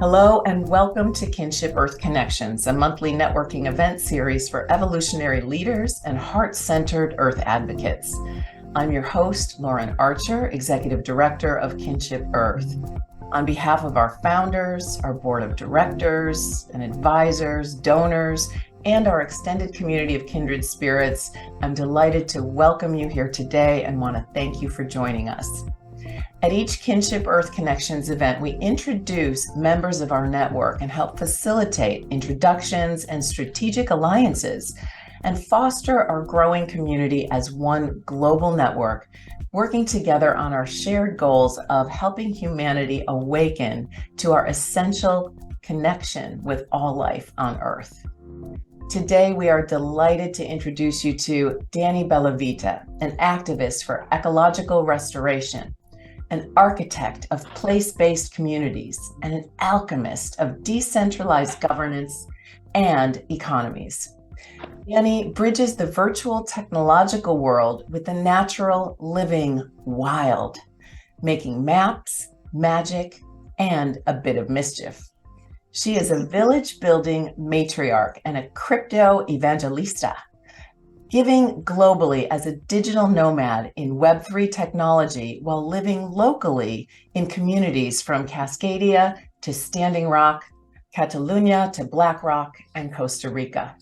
Hello and welcome to Kinship Earth Connections, a monthly networking event series for evolutionary leaders and heart-centered Earth advocates. I'm your host, Lauren Archer, Executive Director of Kinship Earth. On behalf of our founders, our board of directors and advisors, donors, and our extended community of kindred spirits, I'm delighted to welcome you here today and want to thank you for joining us. At each Kinship Earth Connections event, we introduce members of our network and help facilitate introductions and strategic alliances and foster our growing community as one global network, working together on our shared goals of helping humanity awaken to our essential connection with all life on Earth. Today, we are delighted to introduce you to Dani Bellavita, an activist for ecological restoration, an architect of place-based communities, and an alchemist of decentralized governance and economies. Dani bridges the virtual technological world with the natural living wild, making maps, magic, and a bit of mischief. She is a village-building matriarch and a crypto evangelista, giving globally as a digital nomad in Web3 technology while living locally in communities from Cascadia to Standing Rock, Cataluña to Black Rock, and Costa Rica.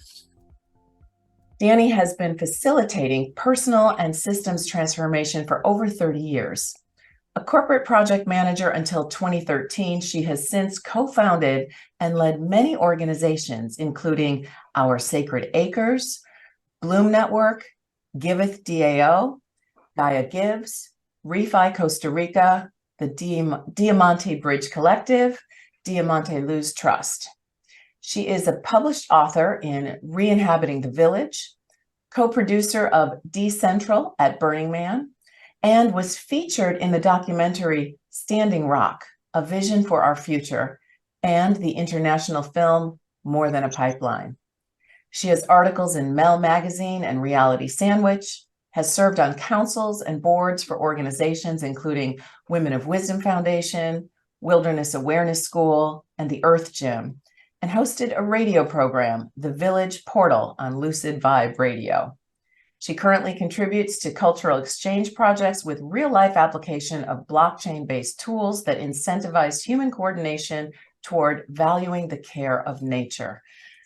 Dani has been facilitating personal and systems transformation for over 30 years. A corporate project manager until 2013, she has since co-founded and led many organizations, including Our Sacred Acres, Bloom Network, Giveth DAO, Gaia Gives, Refi Costa Rica, the Diamante Bridge Collective, Diamante Luz Trust. She is a published author in Re-inhabiting the Village, co-producer of Decentral at Burning Man, and was featured in the documentary Standing Rock, A Vision for Our Future, and the international film More Than a Pipeline. She has articles in Mel Magazine and Reality Sandwich, has served on councils and boards for organizations including Women of Wisdom Foundation, Wilderness Awareness School, and the Earth Gym, and hosted a radio program, The Village Portal, on Lucid Vibe Radio. She currently contributes to cultural exchange projects with real-life application of blockchain-based tools that incentivize human coordination toward valuing the care of nature.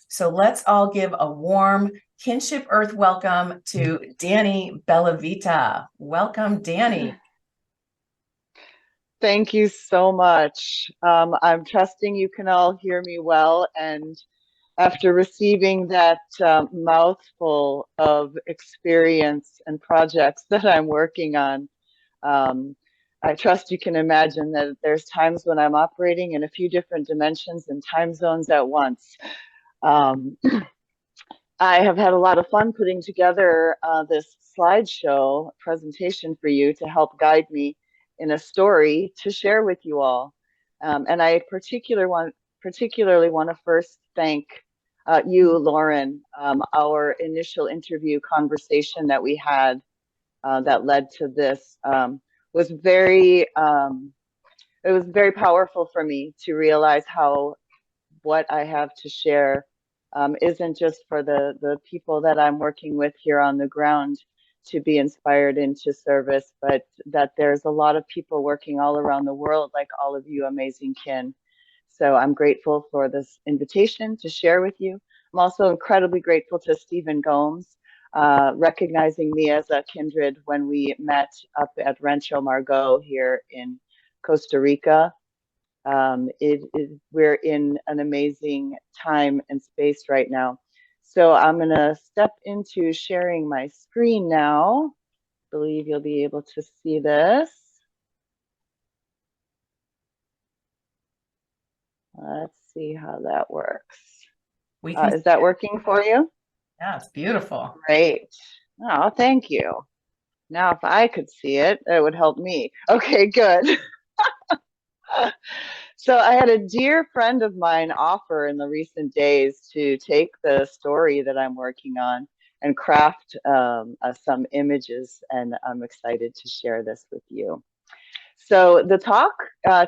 So let's all give a warm Kinship Earth welcome to Dani Bellavita. Welcome, Dani. Thank you so much. I'm trusting you can all hear me well. And after receiving that mouthful of experience and projects that I'm working on, I trust you can imagine that there's times when I'm operating in a few different dimensions and time zones at once. I have had a lot of fun putting together this slideshow presentation for you to help guide me in a story to share with you all. And I particularly want to first thank you, Lauren. Our initial interview conversation that we had that led to this was very powerful for me to realize how what I have to share isn't just for the people that I'm working with here on the ground to be inspired into service, but that there's a lot of people working all around the world, like all of you amazing kin. So I'm grateful for this invitation to share with you. I'm also incredibly grateful to Stephen Gomes, recognizing me as a kindred when we met up at Rancho Margot here in Costa Rica. We're in an amazing time and space right now. So I'm going to step into sharing my screen now. I believe you'll be able to see this. Let's see how that works. Is that working for you? Yeah, it's beautiful. Great. Oh, thank you. Now, if I could see it, it would help me. Okay, good. So I had a dear friend of mine offer in the recent days to take the story that I'm working on and craft some images, and I'm excited to share this with you. So the talk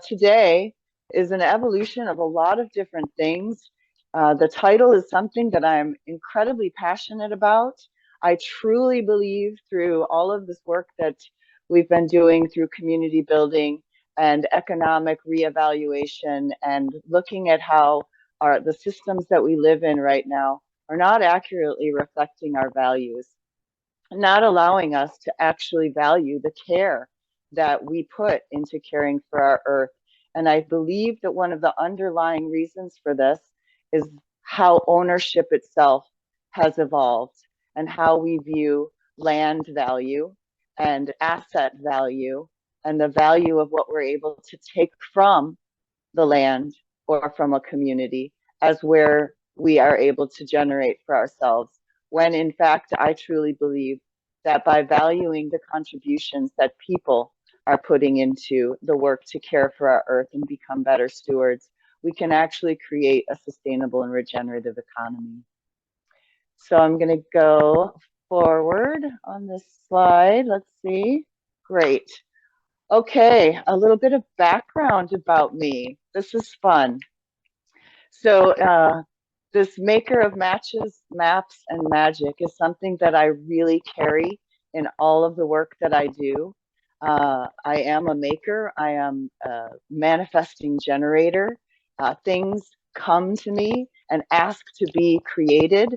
today is an evolution of a lot of different things. The title is something that I'm incredibly passionate about. I truly believe through all of this work that we've been doing through community building and economic reevaluation and looking at how the systems that we live in right now are not accurately reflecting our values, not allowing us to actually value the care that we put into caring for our earth. And I believe that one of the underlying reasons for this is how ownership itself has evolved and how we view land value and asset value and the value of what we're able to take from the land or from a community as where we are able to generate for ourselves. When in fact, I truly believe that by valuing the contributions that people are putting into the work to care for our earth and become better stewards, we can actually create a sustainable and regenerative economy. So I'm going to go forward on this slide. Let's see. Great. Okay, a little bit of background about me. This is fun. So this maker of matches, maps, and magic is something that I really carry in all of the work that I do. I am a maker. I am a manifesting generator. Things come to me and ask to be created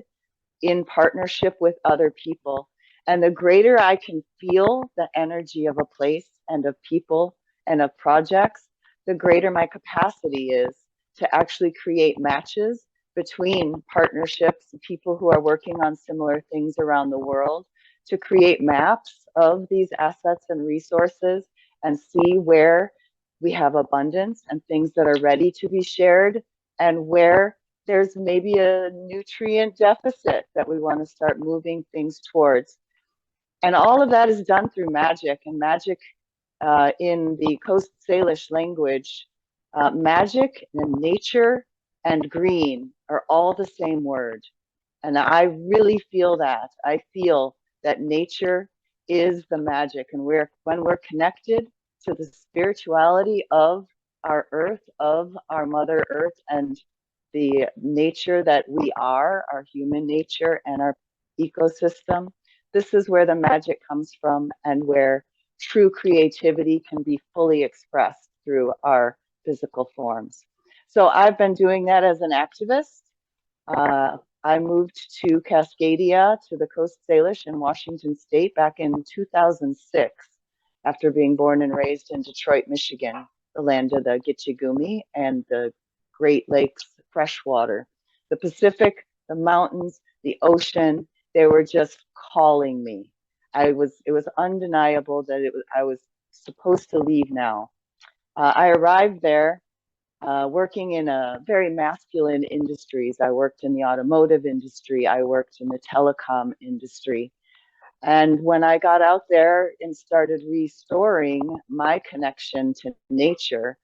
in partnership with other people. And the greater I can feel the energy of a place and of people and of projects, the greater my capacity is to actually create matches between partnerships, people who are working on similar things around the world, to create maps of these assets and resources and see where we have abundance and things that are ready to be shared and where there's maybe a nutrient deficit that we want to start moving things towards. And all of that is done through magic. And magic in the Coast Salish language, magic and nature and green are all the same word. And I really feel that. I feel that nature is the magic. And when we're connected to the spirituality of our earth, of our Mother Earth, and the nature that we are, our human nature and our ecosystem, this is where the magic comes from and where true creativity can be fully expressed through our physical forms. So I've been doing that as an activist. I moved to Cascadia, to the Coast Salish in Washington State back in 2006 after being born and raised in Detroit, Michigan, the land of the Gitchigumi and the Great Lakes freshwater. The Pacific, the mountains, the ocean, they were just calling me. It was undeniable that I was supposed to leave now. I arrived there working in a very masculine industries. I worked in the automotive industry. I worked in the telecom industry. And when I got out there and started restoring my connection to nature,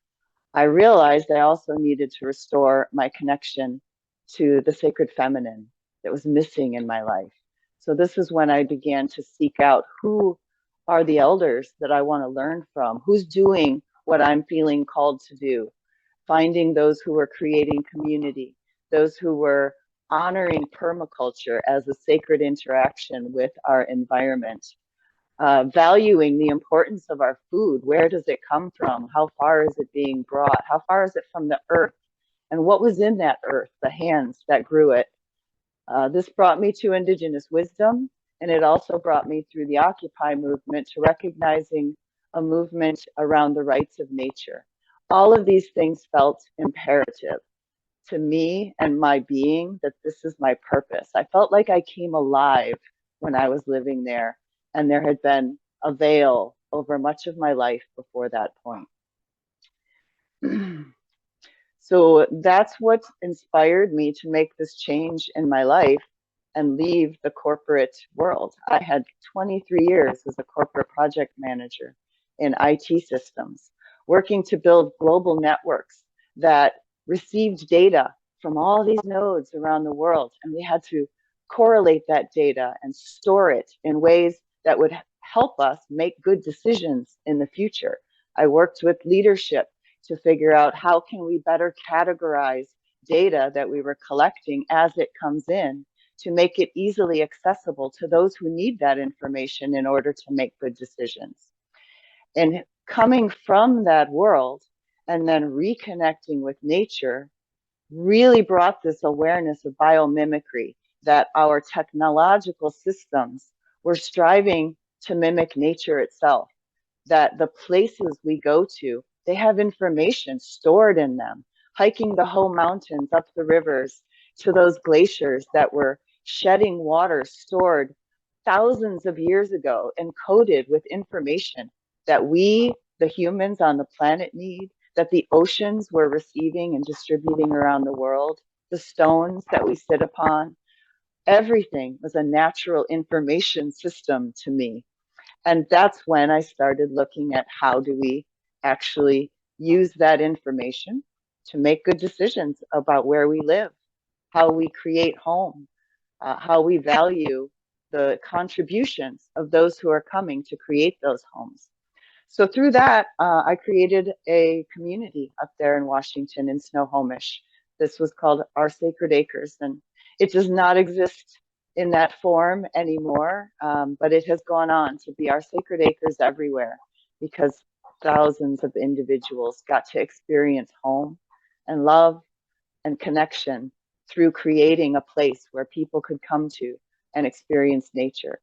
I realized I also needed to restore my connection to the sacred feminine that was missing in my life. So this is when I began to seek out who are the elders that I want to learn from, who's doing what I'm feeling called to do, finding those who were creating community, those who were honoring permaculture as a sacred interaction with our environment, valuing the importance of our food. Where does it come from? How far is it being brought? How far is it from the earth? And what was in that earth, the hands that grew it? This brought me to Indigenous wisdom, and it also brought me through the Occupy movement to recognizing a movement around the rights of nature. All of these things felt imperative to me and my being, that this is my purpose. I felt like I came alive when I was living there, and there had been a veil over much of my life before that point. So that's what inspired me to make this change in my life and leave the corporate world. I had 23 years as a corporate project manager in IT systems, working to build global networks that received data from all these nodes around the world. And we had to correlate that data and store it in ways that would help us make good decisions in the future. I worked with leadership to figure out how can we better categorize data that we were collecting as it comes in to make it easily accessible to those who need that information in order to make good decisions. And coming from that world and then reconnecting with nature really brought this awareness of biomimicry, that our technological systems were striving to mimic nature itself, that the places we go to, they have information stored in them. Hiking the whole mountains, up the rivers, to those glaciers that were shedding water stored thousands of years ago, encoded with information that we, the humans on the planet, need, that the oceans were receiving and distributing around the world, the stones that we sit upon. Everything was a natural information system to me. And that's when I started looking at how do we actually use that information to make good decisions about where we live, how we create home, how we value the contributions of those who are coming to create those homes. So through that, I created a community up there in Washington in Snohomish. This was called Our Sacred Acres, and it does not exist in that form anymore, but it has gone on to be Our Sacred Acres everywhere because thousands of individuals got to experience home and love and connection through creating a place where people could come to and experience nature.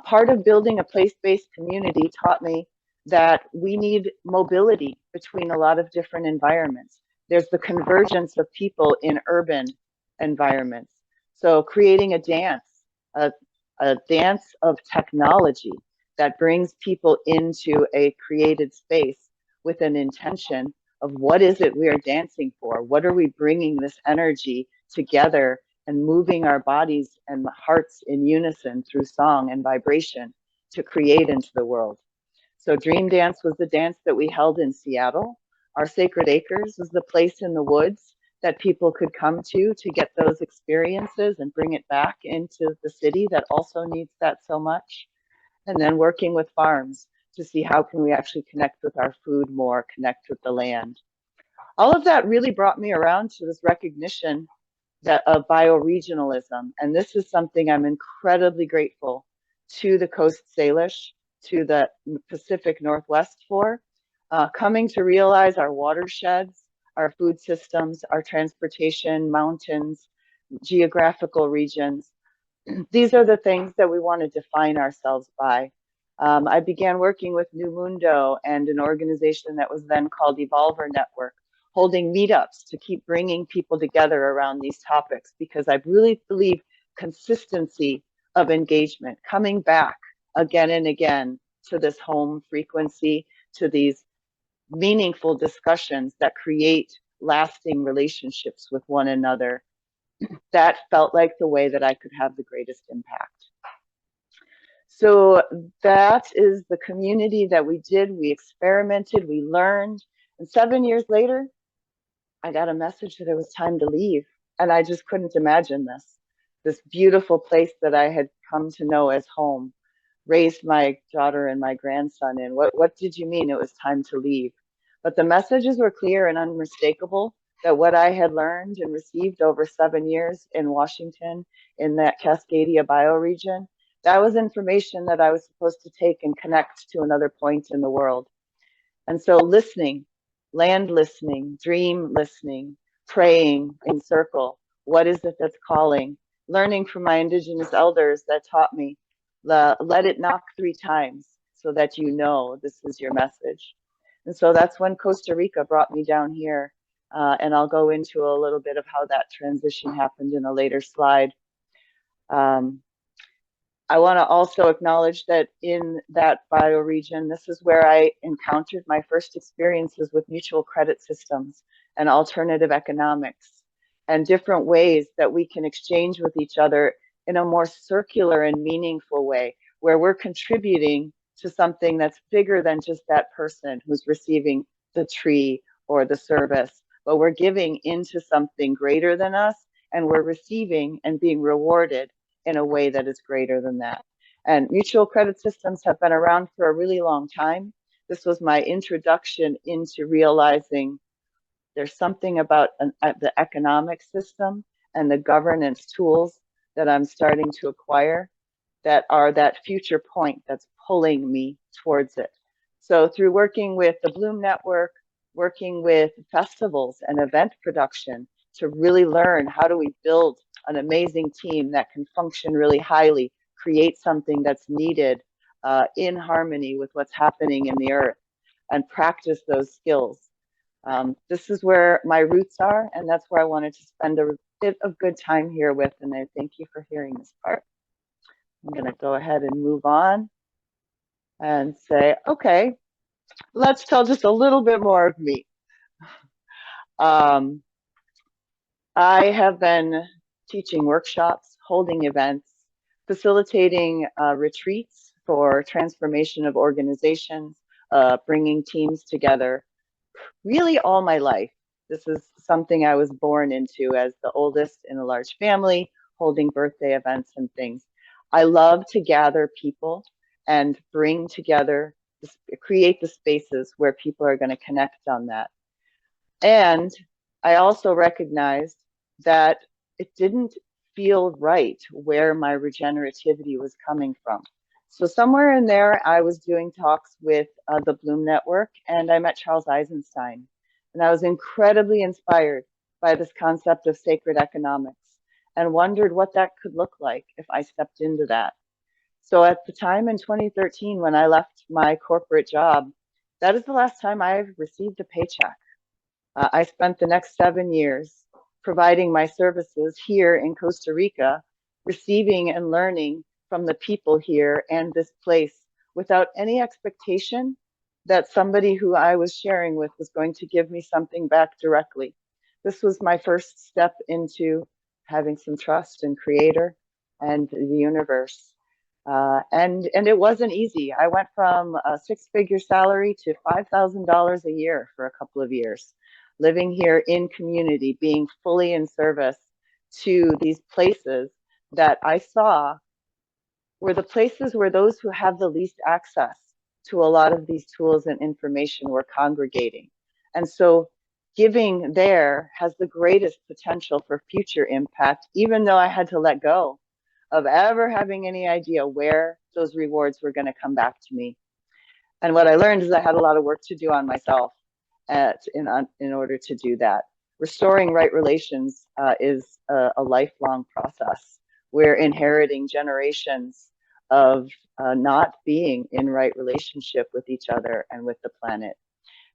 Part of building a place-based community taught me that we need mobility between a lot of different environments. There's the convergence of people in urban environments. So creating a dance of technology that brings people into a created space with an intention of what is it we are dancing for? What are we bringing this energy together and moving our bodies and hearts in unison through song and vibration to create into the world? So Dream Dance was the dance that we held in Seattle. Our Sacred Acres was the place in the woods that people could come to get those experiences and bring it back into the city that also needs that so much. And then working with farms to see how can we actually connect with our food more, connect with the land. All of that really brought me around to this recognition that of bioregionalism. And this is something I'm incredibly grateful to the Coast Salish, to the Pacific Northwest for, coming to realize our watersheds, our food systems, our transportation, mountains, geographical regions. These are the things that we want to define ourselves by. I began working with New Mundo and an organization that was then called Evolver Network, holding meetups to keep bringing people together around these topics, because I really believe consistency of engagement, coming back again and again to this home frequency, to these meaningful discussions that create lasting relationships with one another. That felt like the way that I could have the greatest impact. So that is the community that we did. We experimented, we learned, and 7 years later, I got a message that it was time to leave. And I just couldn't imagine this beautiful place that I had come to know as home, raised my daughter and my grandson in. What did you mean it was time to leave? But the messages were clear and unmistakable, that what I had learned and received over 7 years in Washington, in that Cascadia bioregion, that was information that I was supposed to take and connect to another point in the world. And so listening, land listening, dream listening, praying in circle. What is it that's calling? Learning from my indigenous elders that taught me, let it knock 3 times so that you know this is your message. And so that's when Costa Rica brought me down here. And I'll go into a little bit of how that transition happened in a later slide. I want to also acknowledge that in that bioregion, this is where I encountered my first experiences with mutual credit systems and alternative economics, and different ways that we can exchange with each other in a more circular and meaningful way, where we're contributing to something that's bigger than just that person who's receiving the tree or the service, but we're giving into something greater than us, and we're receiving and being rewarded in a way that is greater than that. And mutual credit systems have been around for a really long time. This was my introduction into realizing there's something about the economic system and the governance tools that I'm starting to acquire that are that future point that's pulling me towards it. So through working with the Bloom Network, working with festivals and event production to really learn how do we build an amazing team that can function really highly, create something that's needed in harmony with what's happening in the earth, and practice those skills. This is where my roots are, and that's where I wanted to spend a bit of good time here with, and I thank you for hearing this part. I'm going to go ahead and move on and say, okay, let's tell just a little bit more of me. I have been teaching workshops, holding events, facilitating retreats for transformation of organizations, bringing teams together, really all my life. This is something I was born into as the oldest in a large family, holding birthday events and things. I love to gather people and bring together, create the spaces where people are going to connect on that. And I also recognized that it didn't feel right where my regenerativity was coming from. So somewhere in there, I was doing talks with the Bloom Network, and I met Charles Eisenstein. And I was incredibly inspired by this concept of sacred economics and wondered what that could look like if I stepped into that. So at the time in 2013, when I left my corporate job, that is the last time I've received a paycheck. I spent the next 7 years providing my services here in Costa Rica, receiving and learning from the people here and this place without any expectation that somebody who I was sharing with was going to give me something back directly. This was my first step into having some trust in Creator and the universe. And it wasn't easy. I went from a 6-figure salary to $5,000 a year for a couple of years, living here in community, being fully in service to these places that I saw were the places where those who have the least access to a lot of these tools and information were congregating. And so giving there has the greatest potential for future impact, even though I had to let go of ever having any idea where those rewards were going to come back to me. And what I learned is I had a lot of work to do on myself in order to do that. Restoring right relations is a lifelong process. We're inheriting generations of not being in right relationship with each other and with the planet.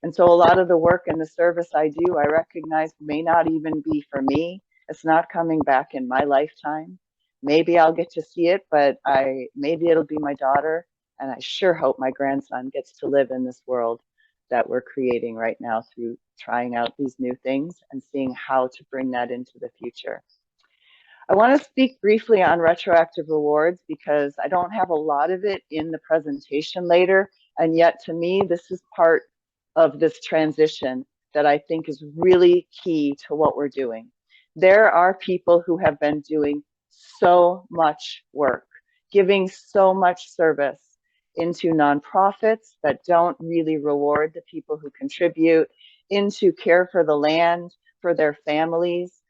And so a lot of the work and the service I do, I recognize may not even be for me. It's not coming back in my lifetime. Maybe I'll get to see it, but maybe it'll be my daughter. And I sure hope my grandson gets to live in this world that we're creating right now through trying out these new things and seeing how to bring that into the future. I want to speak briefly on retroactive rewards because I don't have a lot of it in the presentation later. And yet to me, this is part of this transition that I think is really key to what we're doing. There are people who have been doing so much work, giving so much service into nonprofits that don't really reward the people who contribute, into care for the land, for their families.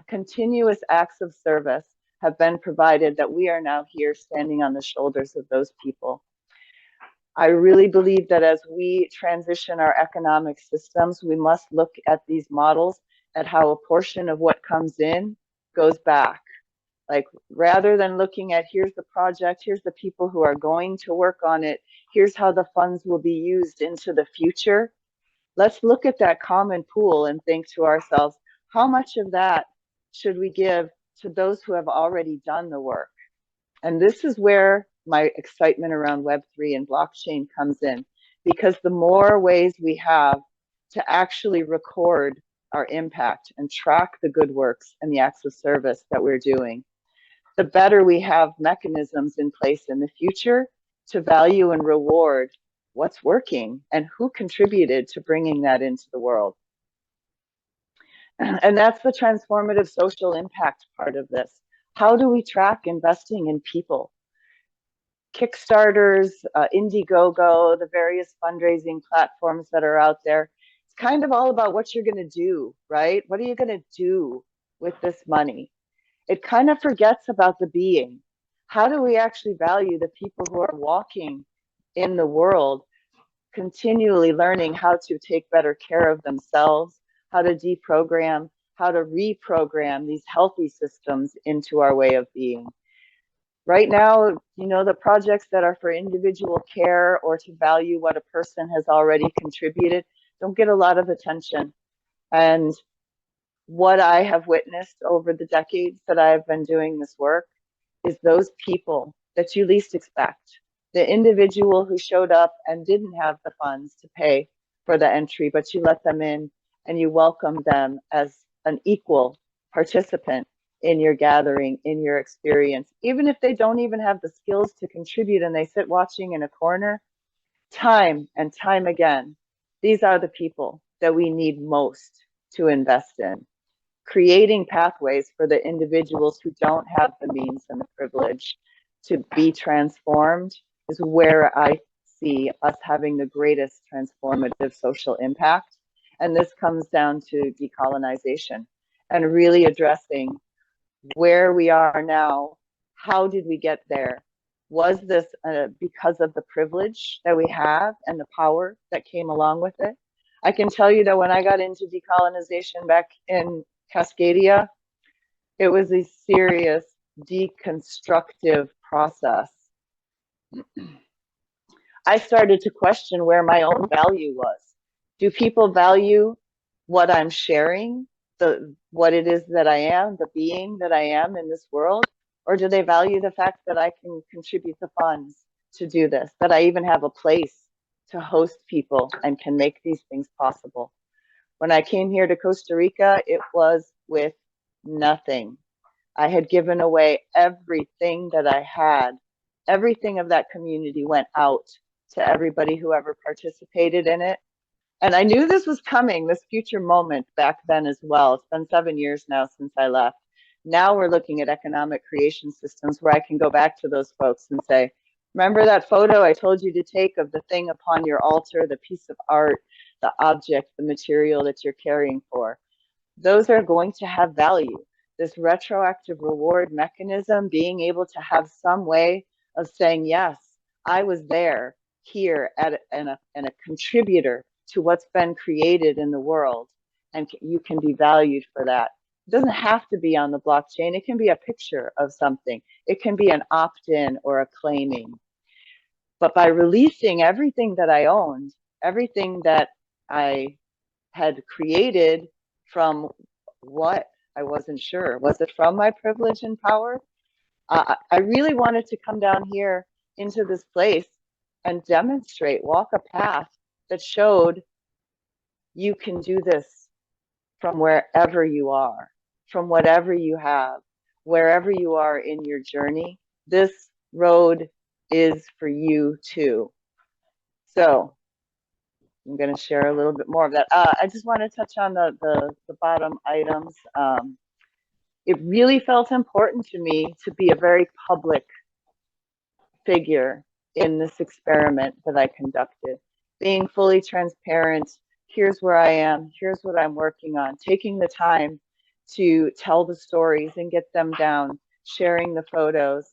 Continuous acts of service have been provided that we are now here standing on the shoulders of those people. I really believe that as we transition our economic systems, we must look at these models at how a portion of what comes in goes back. Like rather than looking at here's the project, here's the people who are going to work on it, here's how the funds will be used into the future. Let's look at that common pool and think to ourselves, how much of that should we give to those who have already done the work? And this is where my excitement around Web3 and blockchain comes in, because the more ways we have to actually record our impact and track the good works and the acts of service that we're doing, the better we have mechanisms in place in the future to value and reward what's working and who contributed to bringing that into the world. And that's the transformative social impact part of this. How do we track investing in people? Kickstarters, Indiegogo, the various fundraising platforms that are out there. It's kind of all about what you're going to do, right? What are you going to do with this money? It kind of forgets about the being. How do we actually value the people who are walking in the world, continually learning how to take better care of themselves, how to deprogram, how to reprogram these healthy systems into our way of being? Right now, you know, the projects that are for individual care or to value what a person has already contributed don't get a lot of attention. And what I have witnessed over the decades that I've been doing this work is those people that you least expect. The individual who showed up and didn't have the funds to pay for the entry, but you let them in and you welcome them as an equal participant in your gathering, in your experience, even if they don't even have the skills to contribute and they sit watching in a corner, time and time again, these are the people that we need most to invest in. Creating pathways for the individuals who don't have the means and the privilege to be transformed is where I see us having the greatest transformative social impact. And this comes down to decolonization and really addressing where we are now. How did we get there? Was this because of the privilege that we have and the power that came along with it? I can tell you that when I got into decolonization back in Cascadia, it was a serious deconstructive process. I started to question where my own value was. Do people value what I'm sharing, what it is that I am, the being that I am in this world? Or do they value the fact that I can contribute the funds to do this, that I even have a place to host people and can make these things possible? When I came here to Costa Rica, it was with nothing. I had given away everything that I had. Everything of that community went out to everybody who ever participated in it. And I knew this was coming, this future moment back then as well. It's been 7 years now since I left. Now we're looking at economic creation systems where I can go back to those folks and say, remember that photo I told you to take of the thing upon your altar, the piece of art, the object, the material that you're caring for? Those are going to have value. This retroactive reward mechanism, being able to have some way of saying, yes, I was there, here, and a contributor to what's been created in the world, and you can be valued for that. It doesn't have to be on the blockchain. It can be a picture of something. It can be an opt-in or a claiming. But by releasing everything that I owned, everything that I had created from what I wasn't sure. Was it from my privilege and power? I really wanted to come down here into this place and demonstrate, walk a path that showed you can do this from wherever you are, from whatever you have, wherever you are in your journey. This road is for you too. So I'm going to share a little bit more of that. I just want to touch on the bottom items. It really felt important to me to be a very public figure in this experiment that I conducted, being fully transparent. Here's where I am, here's what I'm working on, taking the time to tell the stories and get them down, sharing the photos.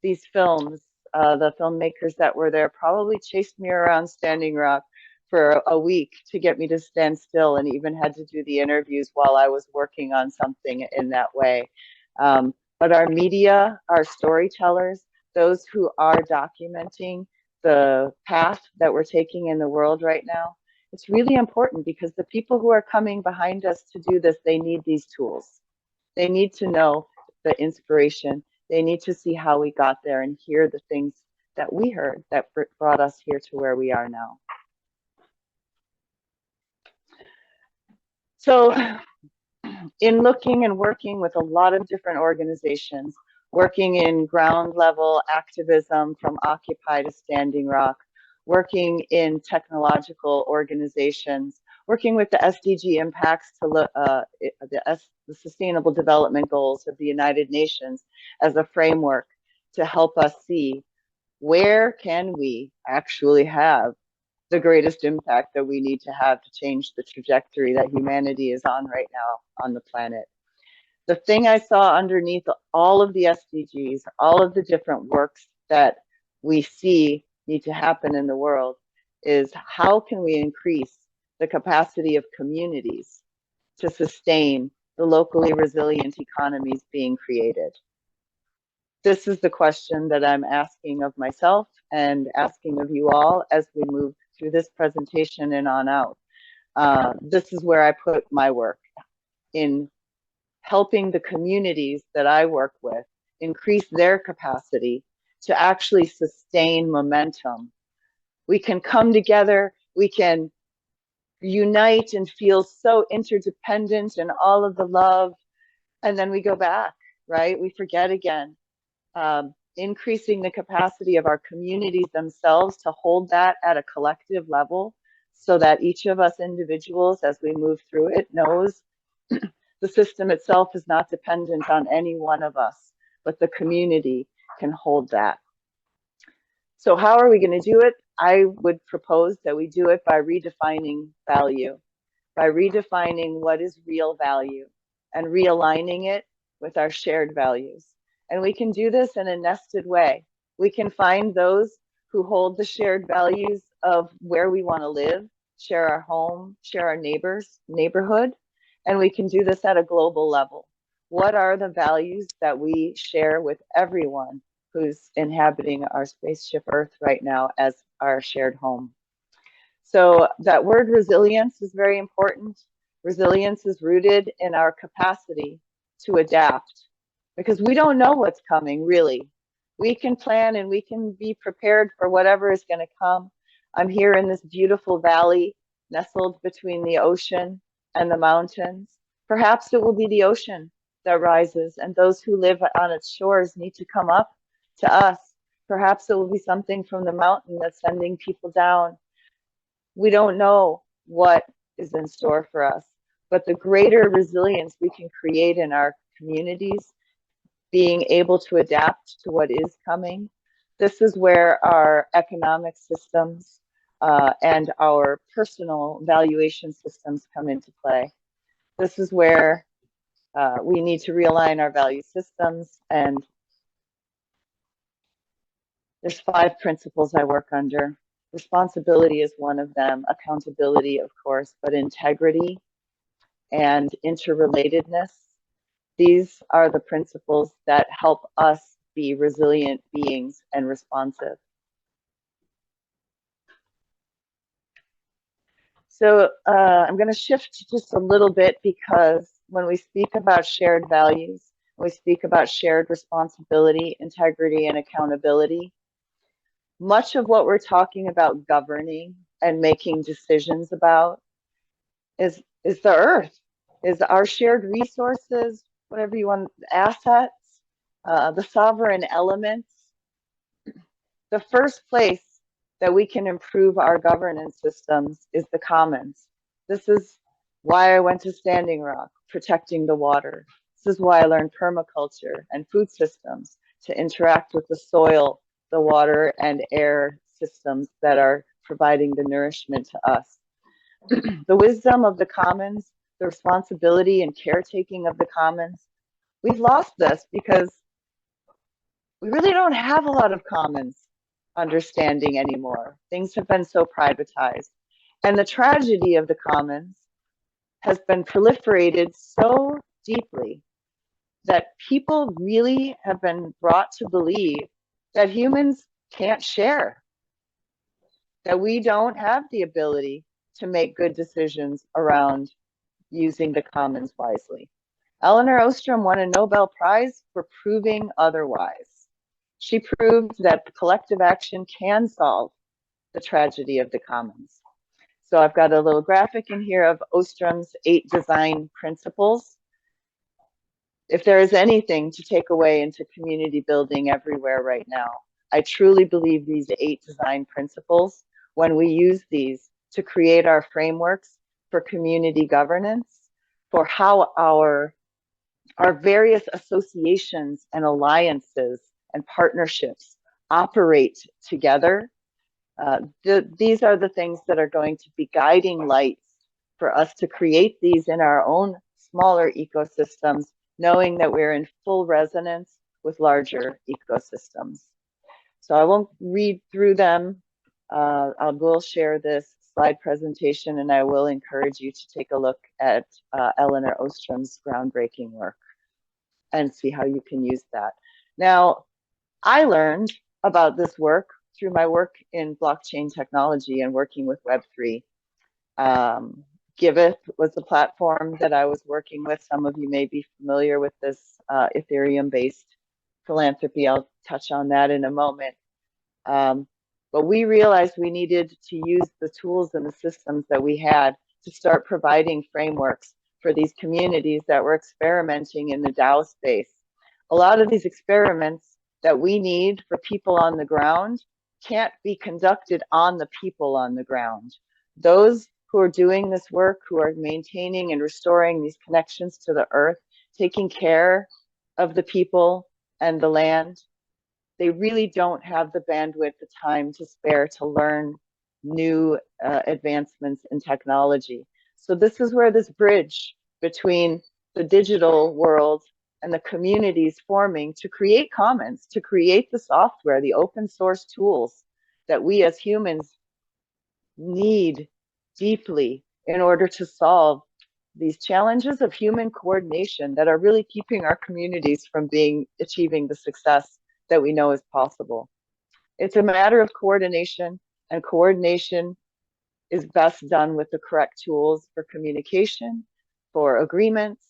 These films, the filmmakers that were there probably chased me around Standing Rock for a week to get me to stand still, and even had to do the interviews while I was working on something in that way. But our media, our storytellers, those who are documenting the path that we're taking in the world right now, it's really important, because the people who are coming behind us to do this, they need these tools. They need to know the inspiration. They need to see how we got there and hear the things that we heard that brought us here to where we are now. So in looking and working with a lot of different organizations, working in ground level activism from Occupy to Standing Rock, working in technological organizations, working with the SDG impacts to the Sustainable Development Goals of the United Nations as a framework to help us see where can we actually have the greatest impact that we need to have to change the trajectory that humanity is on right now on the planet. The thing I saw underneath all of the SDGs, all of the different works that we see need to happen in the world, is how can we increase the capacity of communities to sustain the locally resilient economies being created? This is the question that I'm asking of myself and asking of you all as we move through this presentation and on out. This is where I put my work, in helping the communities that I work with increase their capacity to actually sustain momentum. We can come together, we can unite and feel so interdependent and all of the love, and then we go back, right? We forget again. Increasing the capacity of our communities themselves to hold that at a collective level, so that each of us individuals, as we move through it, knows the system itself is not dependent on any one of us, but the community can hold that. So how are we going to do it? I would propose that we do it by redefining value, by redefining what is real value and realigning it with our shared values. And we can do this in a nested way. We can find those who hold the shared values of where we want to live, share our home, share our neighborhood, and we can do this at a global level. What are the values that we share with everyone who's inhabiting our spaceship Earth right now as our shared home? So that word resilience is very important. Resilience is rooted in our capacity to adapt, because we don't know what's coming, really. We can plan and we can be prepared for whatever is going to come. I'm here in this beautiful valley nestled between the ocean and the mountains. Perhaps it will be the ocean that rises, and those who live on its shores need to come up to us. Perhaps it will be something from the mountain that's sending people down. We don't know what is in store for us, but the greater resilience we can create in our communities, being able to adapt to what is coming, this is where our economic systems and our personal valuation systems come into play. This is where we need to realign our value systems, and there's 5 principles I work under. Responsibility is one of them, accountability, of course, but integrity and interrelatedness. These are the principles that help us be resilient beings and responsive. So I'm going to shift just a little bit, because when we speak about shared values, we speak about shared responsibility, integrity, and accountability. Much of what we're talking about governing and making decisions about is the earth, is our shared resources, whatever you want, assets, the sovereign elements. The first place that we can improve our governance systems is the commons. This is why I went to Standing Rock, protecting the water. This is why I learned permaculture and food systems, to interact with the soil, the water and air systems that are providing the nourishment to us. The wisdom of the commons, the responsibility and caretaking of the commons, we've lost this because we really don't have a lot of commons understanding anymore. Things have been so privatized. And the tragedy of the commons has been proliferated so deeply that people really have been brought to believe that humans can't share, that we don't have the ability to make good decisions around using the commons wisely. Elinor Ostrom won a Nobel Prize for proving otherwise. She proved that collective action can solve the tragedy of the commons. So I've got a little graphic in here of Ostrom's 8 design principles. If there is anything to take away into community building everywhere right now, I truly believe these 8 design principles, when we use these to create our frameworks for community governance, for how our various associations and alliances and partnerships operate together. These are the things that are going to be guiding lights for us to create these in our own smaller ecosystems, knowing that we're in full resonance with larger ecosystems. So I won't read through them. I will share this slide presentation, and I will encourage you to take a look at Eleanor Ostrom's groundbreaking work and see how you can use that. Now, I learned about this work through my work in blockchain technology and working with Web3. Giveth was the platform that I was working with. Some of you may be familiar with this Ethereum-based philanthropy. I'll touch on that in a moment. But we realized we needed to use the tools and the systems that we had to start providing frameworks for these communities that were experimenting in the DAO space. A lot of these experiments that we need for people on the ground can't be conducted on the people on the ground. Those who are doing this work, who are maintaining and restoring these connections to the earth, taking care of the people and the land, they really don't have the bandwidth, the time to spare to learn new advancements in technology. So this is where this bridge between the digital world and the communities forming to create commons, to create the software, the open source tools that we as humans need deeply in order to solve these challenges of human coordination that are really keeping our communities from achieving the success that we know is possible. It's a matter of coordination, and coordination is best done with the correct tools for communication, for agreements,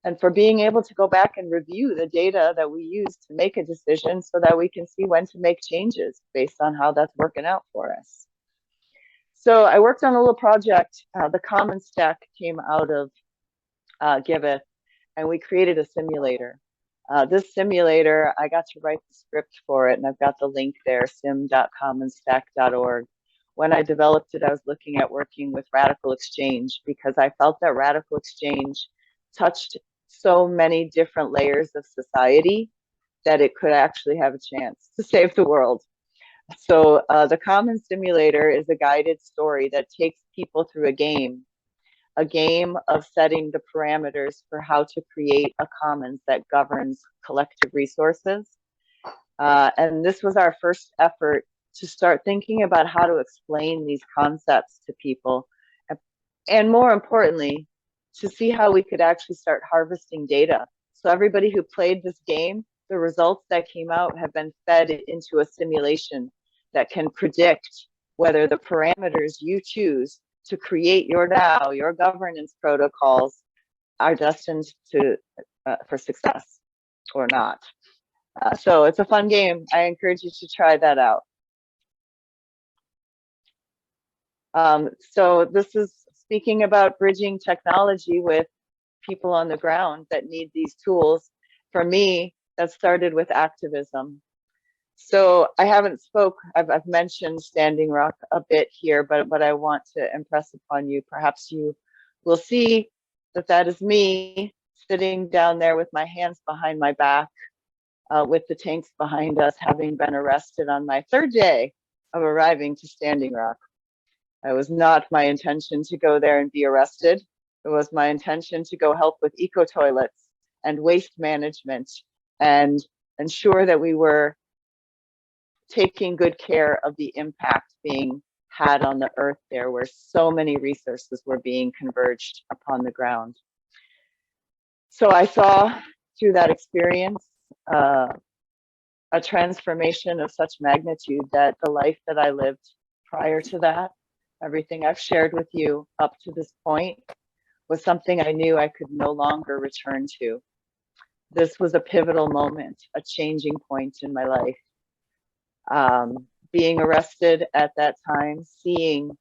and for being able to go back and review the data that we use to make a decision so that we can see when to make changes based on how that's working out for us. So I worked on a little project. The Common Stack came out of Giveth, and we created a simulator. This simulator, I got to write the script for it, and I've got the link there, sim.commonstack.org. When I developed it, I was looking at working with Radical Exchange because I felt that Radical Exchange touched so many different layers of society that it could actually have a chance to save the world. So the Common Simulator is a guided story that takes people through a game of setting the parameters for how to create a commons that governs collective resources. And this was our first effort to start thinking about how to explain these concepts to people. And more importantly, to see how we could actually start harvesting data. So everybody who played this game, the results that came out have been fed into a simulation that can predict whether the parameters you choose to create your DAO, your governance protocols, are destined to for success or not. So it's a fun game. I encourage you to try that out. So this is speaking about bridging technology with people on the ground that need these tools. For me, that started with activism. So I haven't I've mentioned Standing Rock a bit here, but what I want to impress upon you, perhaps you will see that that is me sitting down there with my hands behind my back, with the tanks behind us, having been arrested on my third day of arriving to Standing Rock. It was not my intention to go there and be arrested. It was my intention to go help with eco toilets and waste management and ensure that we were taking good care of the impact being had on the earth there, where so many resources were being converged upon the ground. So I saw through that experience a transformation of such magnitude that the life that I lived prior to that, everything I've shared with you up to this point, was something I knew I could no longer return to. This was a pivotal moment, a changing point in my life. Being arrested at that time, seeing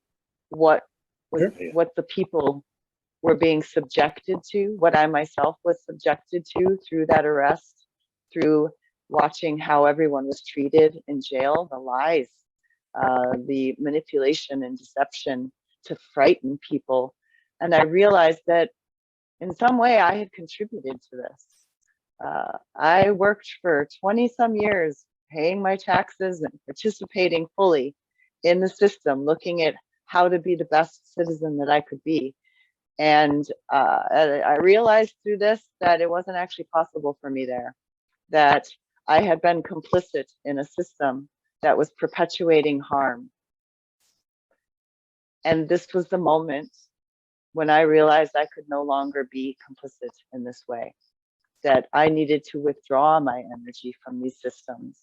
what the people were being subjected to, what I myself was subjected to through that arrest, through watching how everyone was treated in jail, the lies, the manipulation and deception to frighten people. And I realized that in some way I had contributed to this. I worked for 20 some years paying my taxes and participating fully in the system, looking at how to be the best citizen that I could be. And I realized through this that it wasn't actually possible for me there, that I had been complicit in a system that was perpetuating harm. And this was the moment when I realized I could no longer be complicit in this way, that I needed to withdraw my energy from these systems,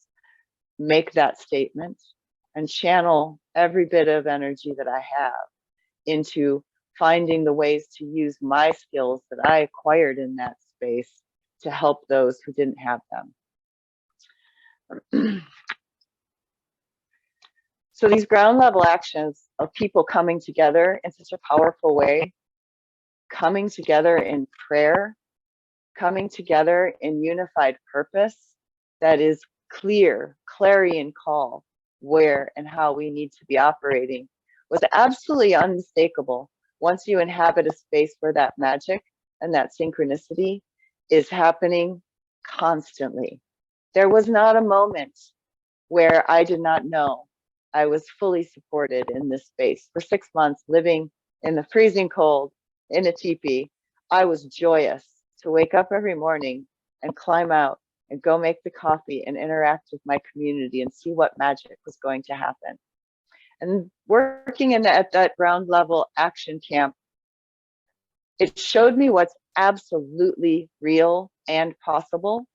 make that statement, and channel every bit of energy that I have into finding the ways to use my skills that I acquired in that space to help those who didn't have them. So these ground level actions of people coming together in such a powerful way, coming together in prayer, coming together in unified purpose that is clear, clarion call where and how we need to be operating, was absolutely unmistakable once you inhabit a space where that magic and that synchronicity is happening constantly. There was not a moment where I did not know I was fully supported in this space. For 6 months, living in the freezing cold in a teepee, I was joyous to wake up every morning and climb out and go make the coffee and interact with my community and see what magic was going to happen. And working at that ground level action camp, it showed me what's absolutely real and possible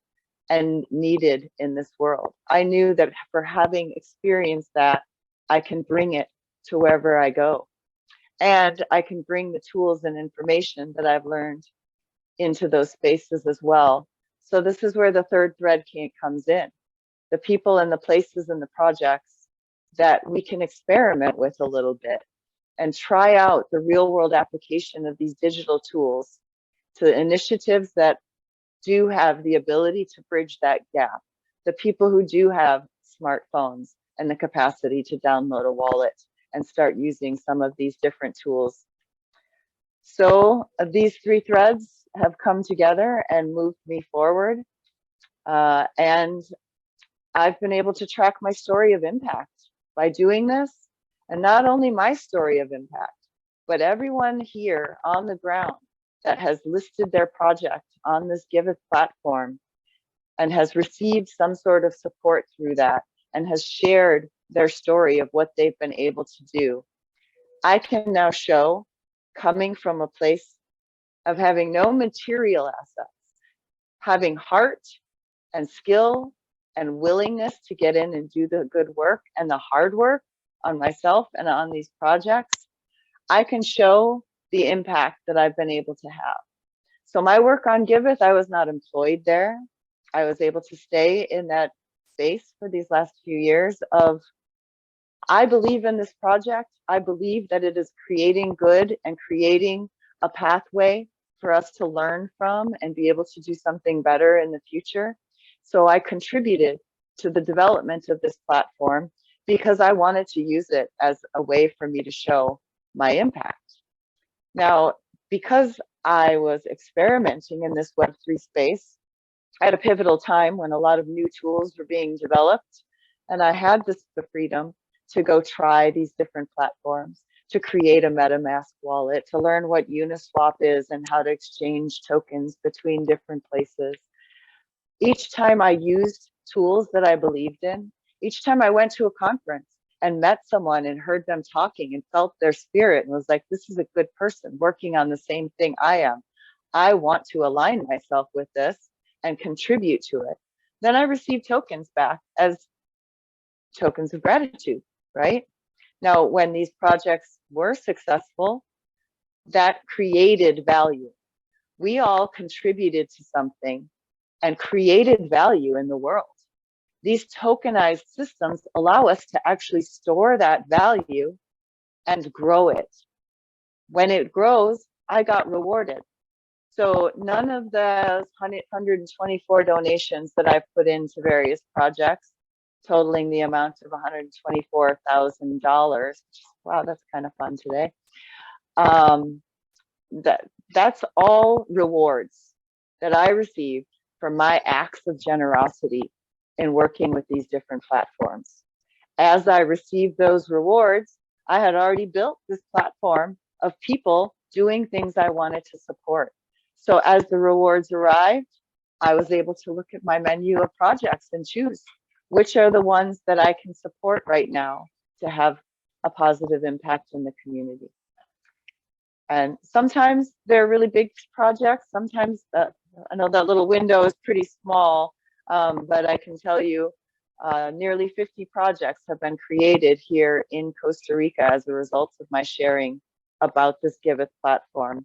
and needed in this world. I knew that for having experienced that, I can bring it to wherever I go. And I can bring the tools and information that I've learned into those spaces as well. So this is where the third thread comes in. The people and the places and the projects that we can experiment with a little bit and try out the real world application of these digital tools to initiatives that do have the ability to bridge that gap. The people who do have smartphones and the capacity to download a wallet and start using some of these different tools. So these three threads have come together and moved me forward. And I've been able to track my story of impact by doing this. And not only my story of impact, but everyone here on the ground that has listed their project on this Giveth platform and has received some sort of support through that and has shared their story of what they've been able to do. I can now show, coming from a place of having no material assets, having heart and skill and willingness to get in and do the good work and the hard work on myself and on these projects, I can show the impact that I've been able to have. So my work on Giveth, I was not employed there. I was able to stay in that space for these last few years of, I believe in this project. I believe that it is creating good and creating a pathway for us to learn from and be able to do something better in the future. So I contributed to the development of this platform because I wanted to use it as a way for me to show my impact. Now, because I was experimenting in this Web3 space at a pivotal time when a lot of new tools were being developed, and I had the freedom to go try these different platforms, to create a MetaMask wallet, to learn what Uniswap is and how to exchange tokens between different places. Each time I used tools that I believed in, each time I went to a conference and met someone and heard them talking and felt their spirit and was like, this is a good person working on the same thing I am. I want to align myself with this and contribute to it. Then I received tokens back as tokens of gratitude, right? Now, when these projects were successful, that created value. We all contributed to something and created value in the world. These tokenized systems allow us to actually store that value and grow it. When it grows, I got rewarded. So none of the 124 donations that I've put into various projects, totaling the amount of $124,000, wow, that's kind of fun today. That's all rewards that I received for my acts of generosity in working with these different platforms. As I received those rewards, I had already built this platform of people doing things I wanted to support. So as the rewards arrived, I was able to look at my menu of projects and choose which are the ones that I can support right now to have a positive impact in the community. And sometimes they're really big projects. Sometimes I know that little window is pretty small, but I can tell you nearly 50 projects have been created here in Costa Rica as a result of my sharing about this Giveth platform.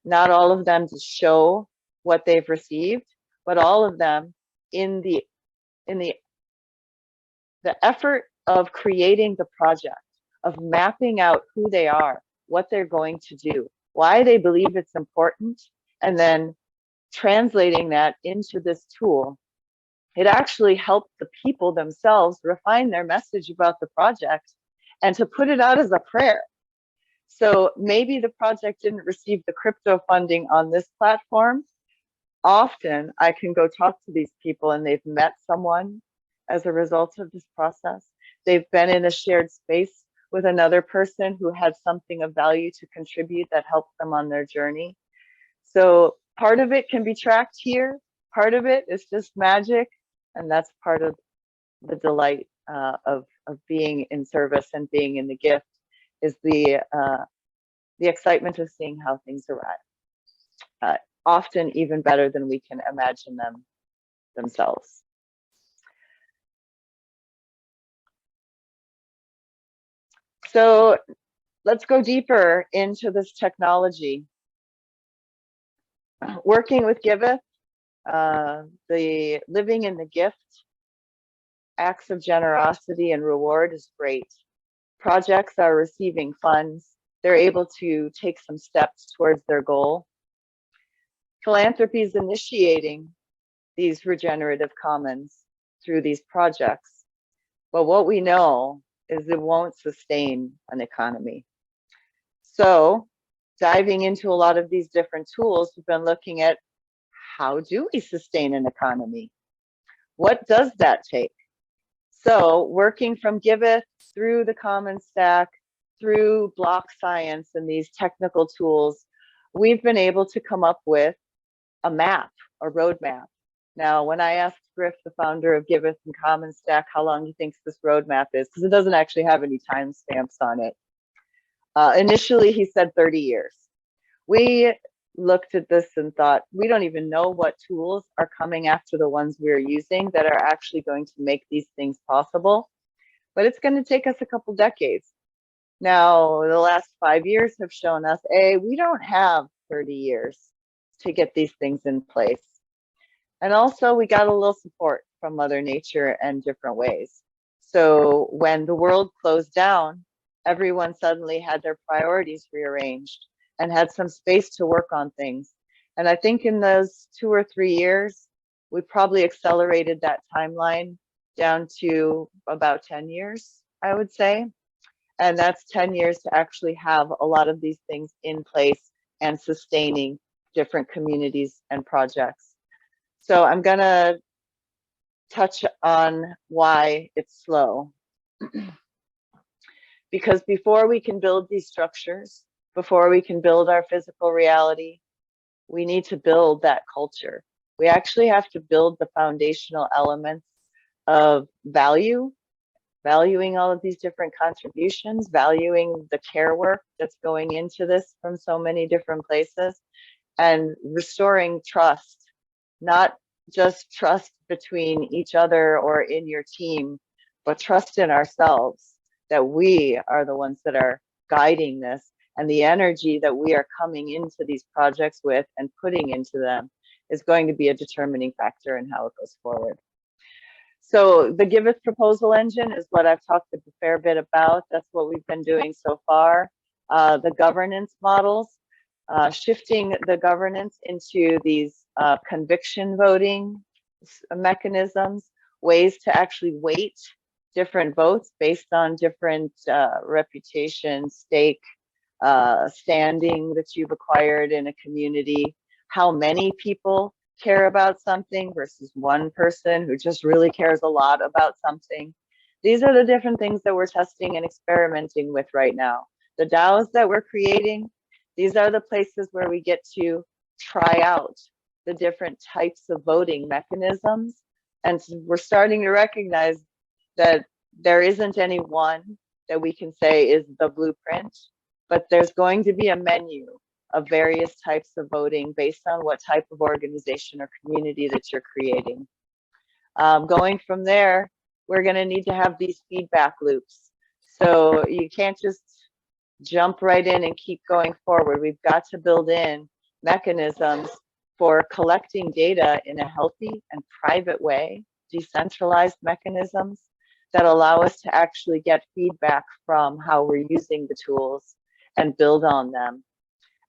Not all of them to show what they've received, but all of them in the effort of creating the project, of mapping out who they are, what they're going to do, why they believe it's important, and then translating that into this tool. It actually helped the people themselves refine their message about the project and to put it out as a prayer. So maybe the project didn't receive the crypto funding on this platform. Often I can go talk to these people and they've met someone as a result of this process. They've been in a shared space with another person who had something of value to contribute that helped them on their journey. So part of it can be tracked here. Part of it is just magic. And that's part of the delight of being in service and being in the gift, is the excitement of seeing how things arrive. Often even better than we can imagine them themselves. So let's go deeper into this technology. Working with Giveth, the living in the gift, acts of generosity and reward is great. Projects are receiving funds. They're able to take some steps towards their goal. Philanthropy is initiating these regenerative commons through these projects. But what we know is it won't sustain an economy. So diving into a lot of these different tools, we've been looking at how do we sustain an economy? What does that take? So working from Giveth through the Commons Stack, through block science and these technical tools, we've been able to come up with a map, a roadmap. Now, when I asked Griff, the founder of Giveth and Commons Stack, how long he thinks this roadmap is, because it doesn't actually have any timestamps on it. Initially, he said 30 years. We looked at this and thought, we don't even know what tools are coming after the ones we're using that are actually going to make these things possible. But it's going to take us a couple decades. Now, the last 5 years have shown us, we don't have 30 years to get these things in place. And also, we got a little support from Mother Nature in different ways. So when the world closed down, everyone suddenly had their priorities rearranged and had some space to work on things. And I think in those 2 or 3 years, we probably accelerated that timeline down to about 10 years, I would say. And that's 10 years to actually have a lot of these things in place and sustaining different communities and projects. So I'm gonna touch on why it's slow. Because before we can build these structures, before we can build our physical reality, we need to build that culture. We actually have to build the foundational elements of value, valuing all of these different contributions, valuing the care work that's going into this from so many different places, and restoring trust, not just trust between each other or in your team, but trust in ourselves, that we are the ones that are guiding this, and the energy that we are coming into these projects with and putting into them is going to be a determining factor in how it goes forward. So the Giveth proposal engine is what I've talked a fair bit about. That's what we've been doing so far. The governance models, shifting the governance into these conviction voting mechanisms, ways to actually weight different votes based on different reputation, stake, standing that you've acquired in a community, how many people care about something versus one person who just really cares a lot about something. These are the different things that we're testing and experimenting with right now. The DAOs that we're creating, these are the places where we get to try out the different types of voting mechanisms. And we're starting to recognize that there isn't any one that we can say is the blueprint, but there's going to be a menu of various types of voting based on what type of organization or community that you're creating. Going from there, we're going to need to have these feedback loops. So you can't just jump right in and keep going forward. We've got to build in mechanisms for collecting data in a healthy and private way, decentralized mechanisms that allow us to actually get feedback from how we're using the tools and build on them.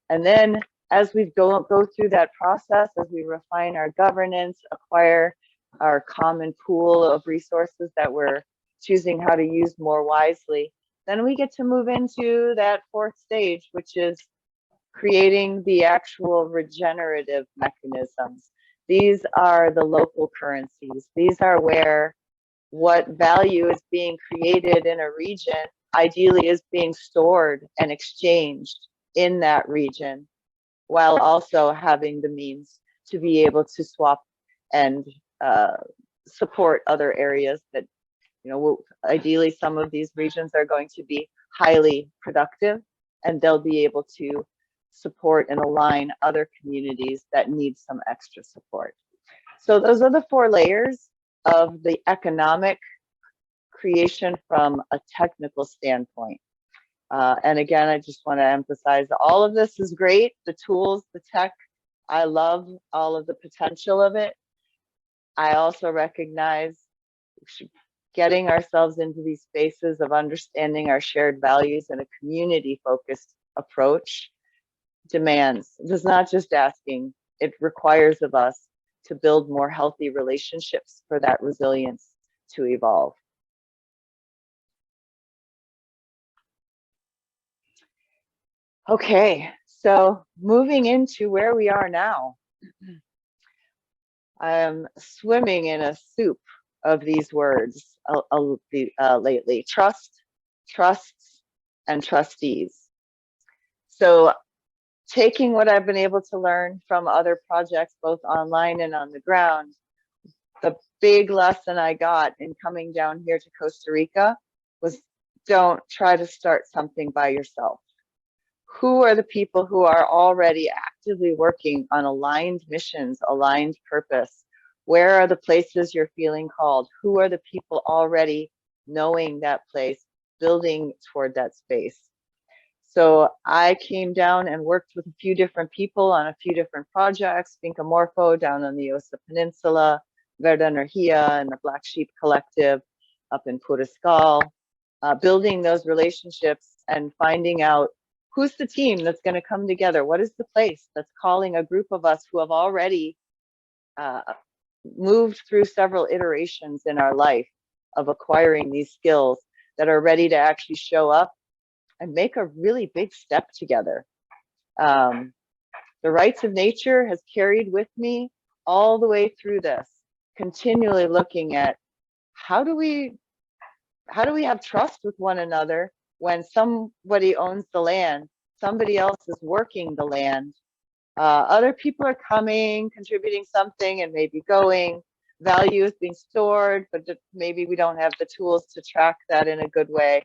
And then as we go through that process, as we refine our governance, acquire our common pool of resources that we're choosing how to use more wisely, then we get to move into that fourth stage, which is creating the actual regenerative mechanisms. These are the local currencies. These are where what value is being created in a region ideally is being stored and exchanged in that region, while also having the means to be able to swap and support other areas that, ideally some of these regions are going to be highly productive, and they'll be able to support and align other communities that need some extra support. So those are the 4 layers of the economic creation from a technical standpoint. And again, I just want to emphasize all of this is great. The tools, the tech, I love all of the potential of it. I also recognize getting ourselves into these spaces of understanding our shared values and a community-focused approach demands. It's not just asking, it requires of us to build more healthy relationships for that resilience to evolve. Okay, so moving into where we are now. I'm swimming in a soup of these words lately: trust, trusts, and trustees. So taking what I've been able to learn from other projects, both online and on the ground, the big lesson I got in coming down here to Costa Rica was, don't try to start something by yourself. Who are the people who are already actively working on aligned missions, aligned purpose? Where are the places you're feeling called? Who are the people already knowing that place, building toward that space? So I came down and worked with a few different people on a few different projects: Finca Morpho down on the Osa Peninsula, Verde Energia and the Black Sheep Collective up in Puriscal, building those relationships and finding out who's the team that's going to come together. What is the place that's calling a group of us who have already moved through several iterations in our life of acquiring these skills, that are ready to actually show up and make a really big step together. The rights of nature has carried with me all the way through this, continually looking at how do we have trust with one another when somebody owns the land, somebody else is working the land, other people are coming, contributing something and maybe going, value is being stored, but maybe we don't have the tools to track that in a good way.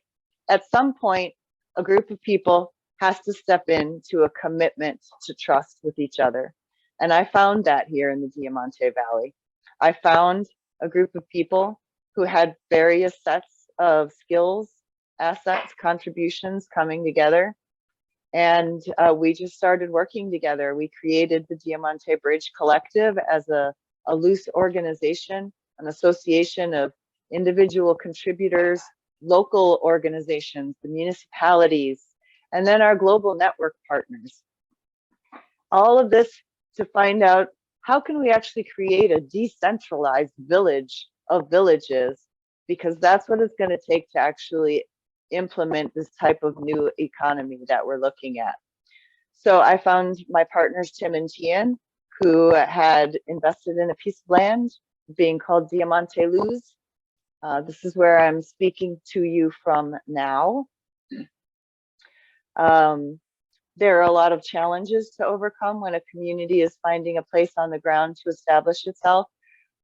At some point, a group of people has to step into a commitment to trust with each other. And I found that here in the Diamante Valley. I found a group of people who had various sets of skills, assets, contributions coming together. And we just started working together. We created the Diamante Bridge Collective as a loose organization, an association of individual contributors, local organizations, the municipalities, and then our global network partners. All of this to find out, how can we actually create a decentralized village of villages? Because that's what it's going to take to actually implement this type of new economy that we're looking at. So I found my partners, Tim and Tian, who had invested in a piece of land being called Diamante Luz. This is where I'm speaking to you from now. There are a lot of challenges to overcome when a community is finding a place on the ground to establish itself.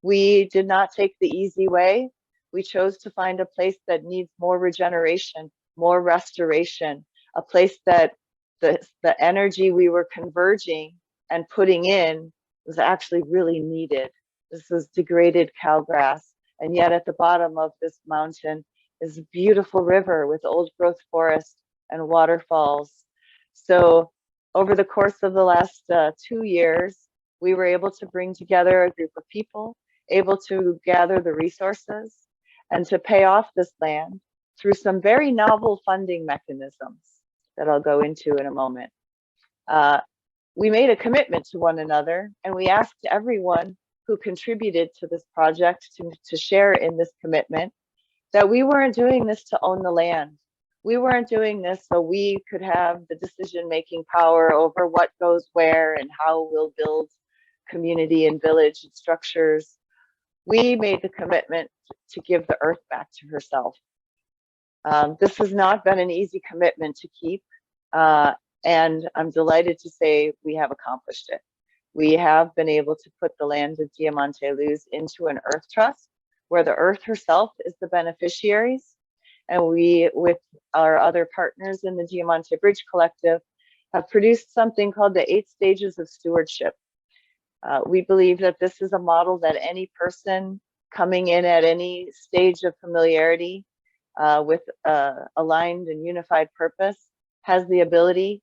We did not take the easy way. We chose to find a place that needs more regeneration, more restoration, a place that the energy we were converging and putting in was actually really needed. This was degraded cowgrass. And yet at the bottom of this mountain is a beautiful river with old growth forest and waterfalls. So over the course of the last 2 years, we were able to bring together a group of people, able to gather the resources and to pay off this land through some very novel funding mechanisms that I'll go into in a moment. We made a commitment to one another, and we asked everyone who contributed to this project to share in this commitment that we weren't doing this to own the land. We weren't doing this so we could have the decision-making power over what goes where and how we'll build community and village structures. We made the commitment to give the earth back to herself. This has not been an easy commitment to keep, and I'm delighted to say we have accomplished it. We have been able to put the land of Diamante Luz into an earth trust where the earth herself is the beneficiaries. And we, with our other partners in the Diamante Bridge Collective, have produced something called the 8 stages of stewardship. We believe that this is a model that any person coming in at any stage of familiarity with aligned and unified purpose has the ability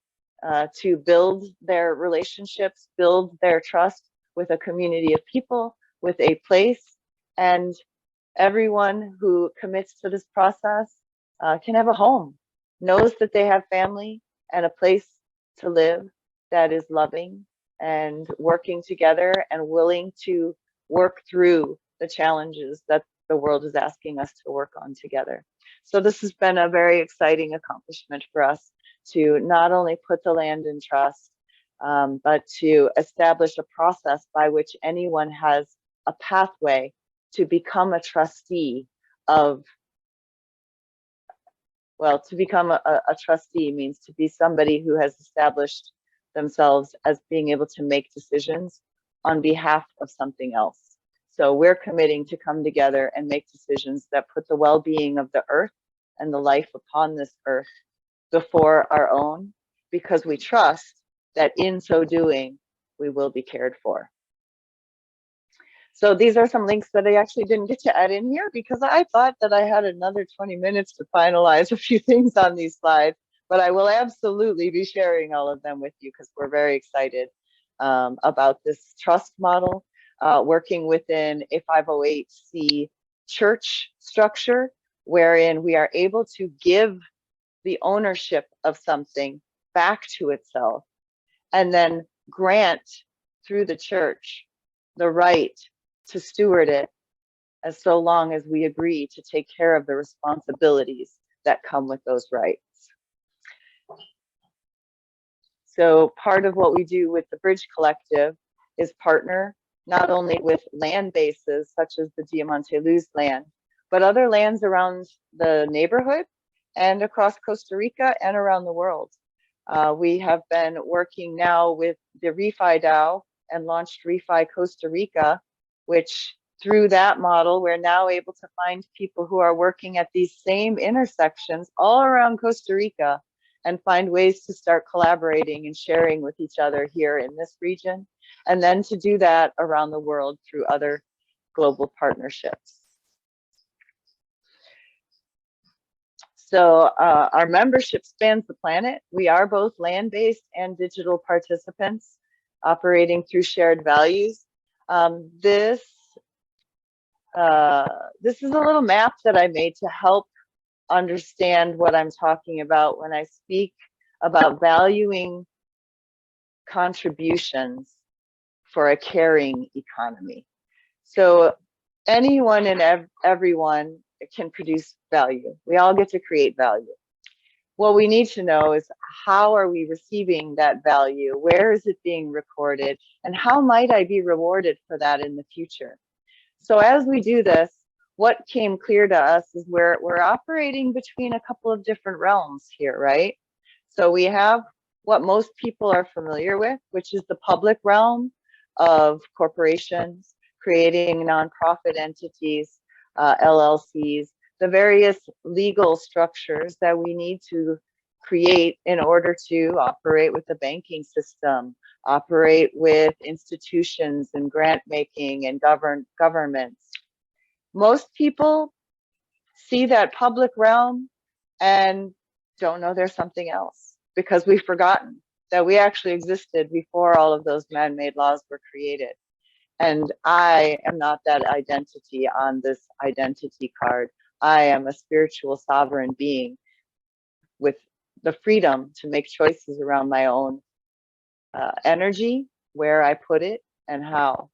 to build their relationships, build their trust with a community of people, with a place, and everyone who commits to this process can have a home, knows that they have family and a place to live that is loving and working together and willing to work through the challenges that the world is asking us to work on together. So this has been a very exciting accomplishment for us to not only put the land in trust, but to establish a process by which anyone has a pathway to become a trustee of, well, to become a trustee means to be somebody who has established themselves as being able to make decisions on behalf of something else. So we're committing to come together and make decisions that put the well-being of the earth and the life upon this earth before our own, because we trust that in so doing, we will be cared for. So these are some links that I actually didn't get to add in here because I thought that I had another 20 minutes to finalize a few things on these slides, but I will absolutely be sharing all of them with you because we're very excited about this trust model, working within a 508c church structure, wherein we are able to give the ownership of something back to itself and then grant through the church the right to steward it as so long as we agree to take care of the responsibilities that come with those rights. So part of what we do with the Bridge Collective is partner not only with land bases such as the Diamante Luz land, but other lands around the neighborhood and across Costa Rica and around the world. We have been working now with the ReFi DAO and launched ReFi Costa Rica, which through that model, we're now able to find people who are working at these same intersections all around Costa Rica and find ways to start collaborating and sharing with each other here in this region, and then to do that around the world through other global partnerships. So our membership spans the planet. We are both land-based and digital participants operating through shared values. This is a little map that I made to help understand what I'm talking about when I speak about valuing contributions for a caring economy. So anyone and everyone can produce value. We all get to create value. what we need to know is, how are we receiving that value? Where is it being recorded? And how might I be rewarded for that in the future? So as we do this, what came clear to us is we're operating between a couple of different realms here, right? So we have what most people are familiar with, which is the public realm of corporations, creating nonprofit entities, LLCs, the various legal structures that we need to create in order to operate with the banking system, operate with institutions and grant making and governments. Most people see that public realm and don't know there's something else, because we've forgotten that we actually existed before all of those man-made laws were created. And I am not that identity on this identity card. I am a spiritual sovereign being with the freedom to make choices around my own energy, where I put it, and how.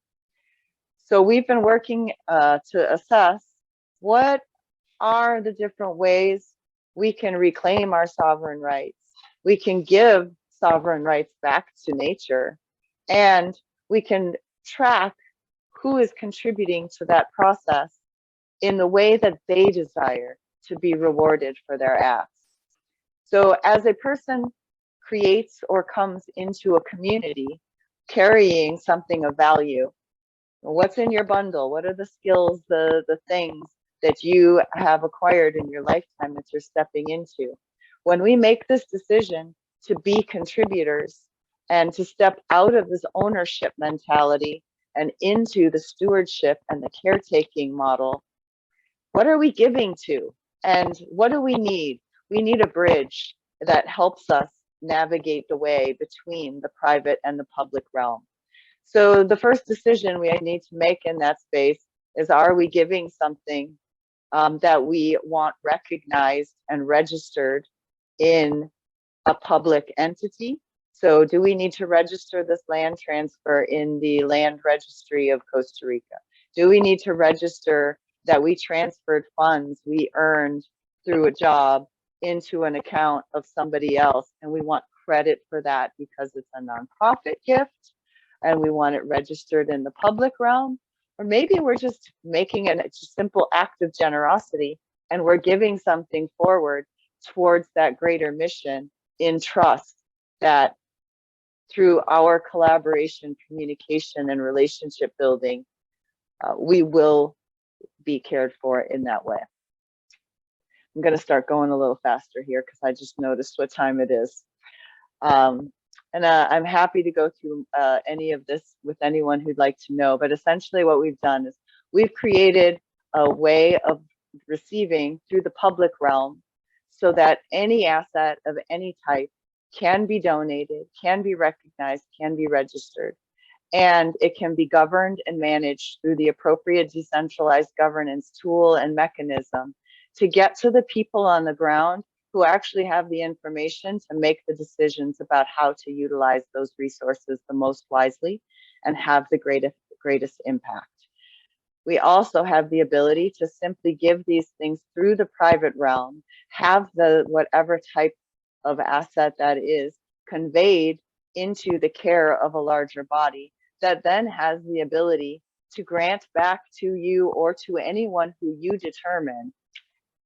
So we've been working to assess what are the different ways we can reclaim our sovereign rights. We can give sovereign rights back to nature, and we can track who is contributing to that process in the way that they desire to be rewarded for their acts. So as a person creates or comes into a community carrying something of value, what's in your bundle? What are the skills, the things that you have acquired in your lifetime that you're stepping into? When we make this decision to be contributors and to step out of this ownership mentality and into the stewardship and the caretaking model, what are we giving to? And what do we need? We need a bridge that helps us navigate the way between the private and the public realm. So the first decision we need to make in that space is, are we giving something that we want recognized and registered in a public entity? So do we need to register this land transfer in the land registry of Costa Rica? Do we need to register that we transferred funds we earned through a job into an account of somebody else, and we want credit for that because it's a nonprofit gift and we want it registered in the public realm? Or maybe we're just making a simple act of generosity and we're giving something forward towards that greater mission in trust that through our collaboration, communication, and relationship building, we will be cared for in that way. I'm going to start going a little faster here because I just noticed what time it is. And I'm happy to go through any of this with anyone who'd like to know. But essentially what we've done is we've created a way of receiving through the public realm so that any asset of any type can be donated, can be recognized, can be registered. And it can be governed and managed through the appropriate decentralized governance tool and mechanism to get to the people on the ground who actually have the information to make the decisions about how to utilize those resources the most wisely and have the greatest impact. We also have the ability to simply give these things through the private realm, have the whatever type of asset that is conveyed into the care of a larger body that then has the ability to grant back to you or to anyone who you determine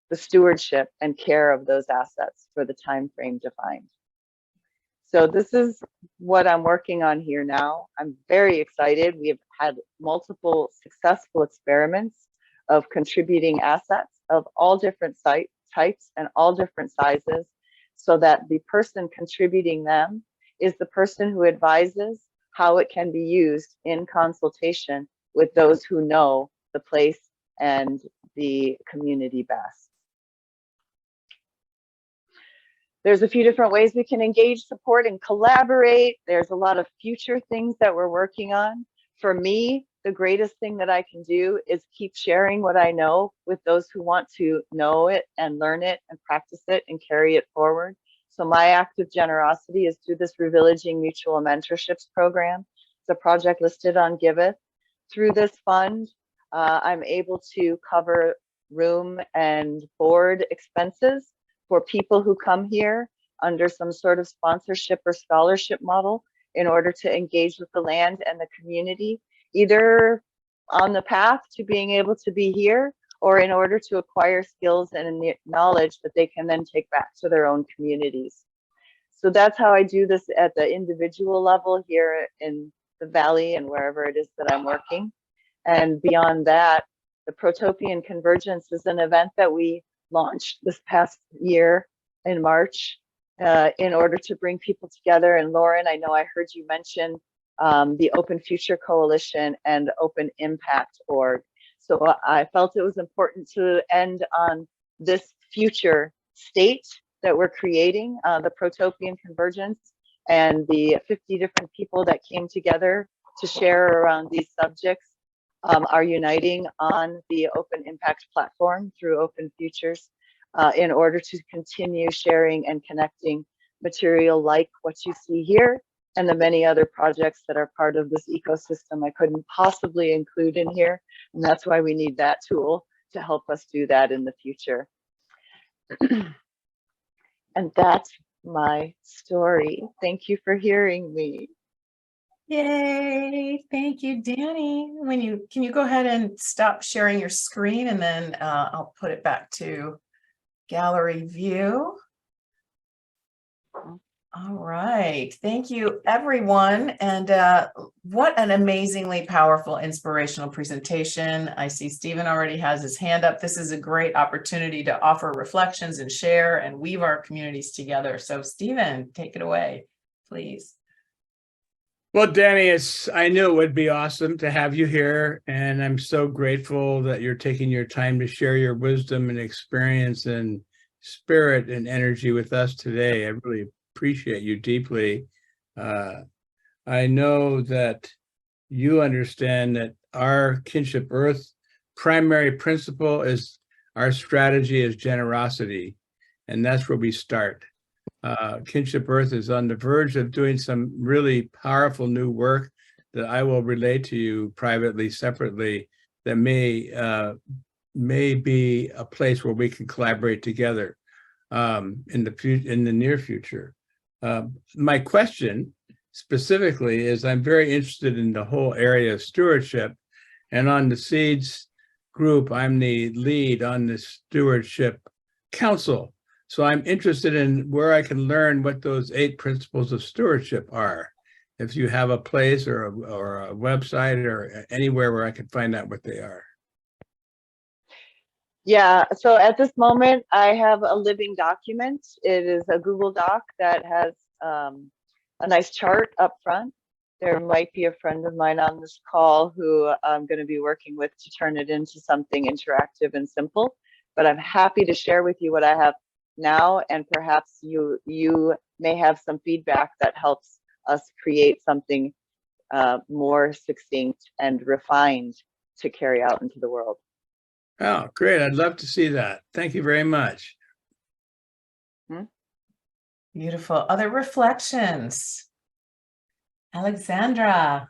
the stewardship and care of those assets for the time frame defined. So this is what I'm working on here now. I'm very excited. We have had multiple successful experiments of contributing assets of all different types and all different sizes, so that the person contributing them is the person who advises how it can be used in consultation with those who know the place and the community best. There's a few different ways we can engage, support, and collaborate. There's a lot of future things that we're working on. For me, the greatest thing that I can do is keep sharing what I know with those who want to know it and learn it and practice it and carry it forward. So my act of generosity is through this Revillaging Mutual Mentorships program. It's a project listed on Giveth. Through this fund, I'm able to cover room and board expenses for people who come here under some sort of sponsorship or scholarship model in order to engage with the land and the community, either on the path to being able to be here or in order to acquire skills and knowledge that they can then take back to their own communities. So that's how I do this at the individual level here in the Valley and wherever it is that I'm working. And beyond that, the Protopian Convergence is an event that we launched this past year in March in order to bring people together. And Lauren, I know I heard you mention the Open Future Coalition and Open Impact Org. So I felt it was important to end on this future state that we're creating, the Protopian Convergence, and the 50 different people that came together to share around these subjects are uniting on the Open Impact platform through Open Futures in order to continue sharing and connecting material like what you see here and the many other projects that are part of this ecosystem I couldn't possibly include in here. And that's why we need that tool to help us do that in the future. And that's my story. Thank you for hearing me. Yay! Thank you, Dani. Can you go ahead and stop sharing your screen, and then I'll put it back to gallery view. All right. Thank you, everyone. And what an amazingly powerful, inspirational presentation. I see Stephen already has his hand up. This is a great opportunity to offer reflections and share and weave our communities together. So Stephen, take it away, please. Well, Dani, I knew it would be awesome to have you here, and I'm so grateful that you're taking your time to share your wisdom and experience and spirit and energy with us today. I really appreciate you deeply. I know that you understand that our Kinship Earth primary principle is our strategy is generosity, and that's where we start. Kinship Earth is on the verge of doing some really powerful new work that I will relate to you privately, separately, that may be a place where we can collaborate together in the near future. My question specifically is, I'm very interested in the whole area of stewardship, and on the Seeds group, I'm the lead on the Stewardship Council. So I'm interested in where I can learn what those 8 principles of stewardship are. If you have a place or a website or anywhere where I can find out what they are. Yeah, so at this moment, I have a living document. It is a Google Doc that has a nice chart up front. There might be a friend of mine on this call who I'm going to be working with to turn it into something interactive and simple. But I'm happy to share with you what I have now, and perhaps you may have some feedback that helps us create something more succinct and refined to carry out into the world. Oh, great. I'd love to see that. Thank you very much. Beautiful. Other reflections? Alexandra.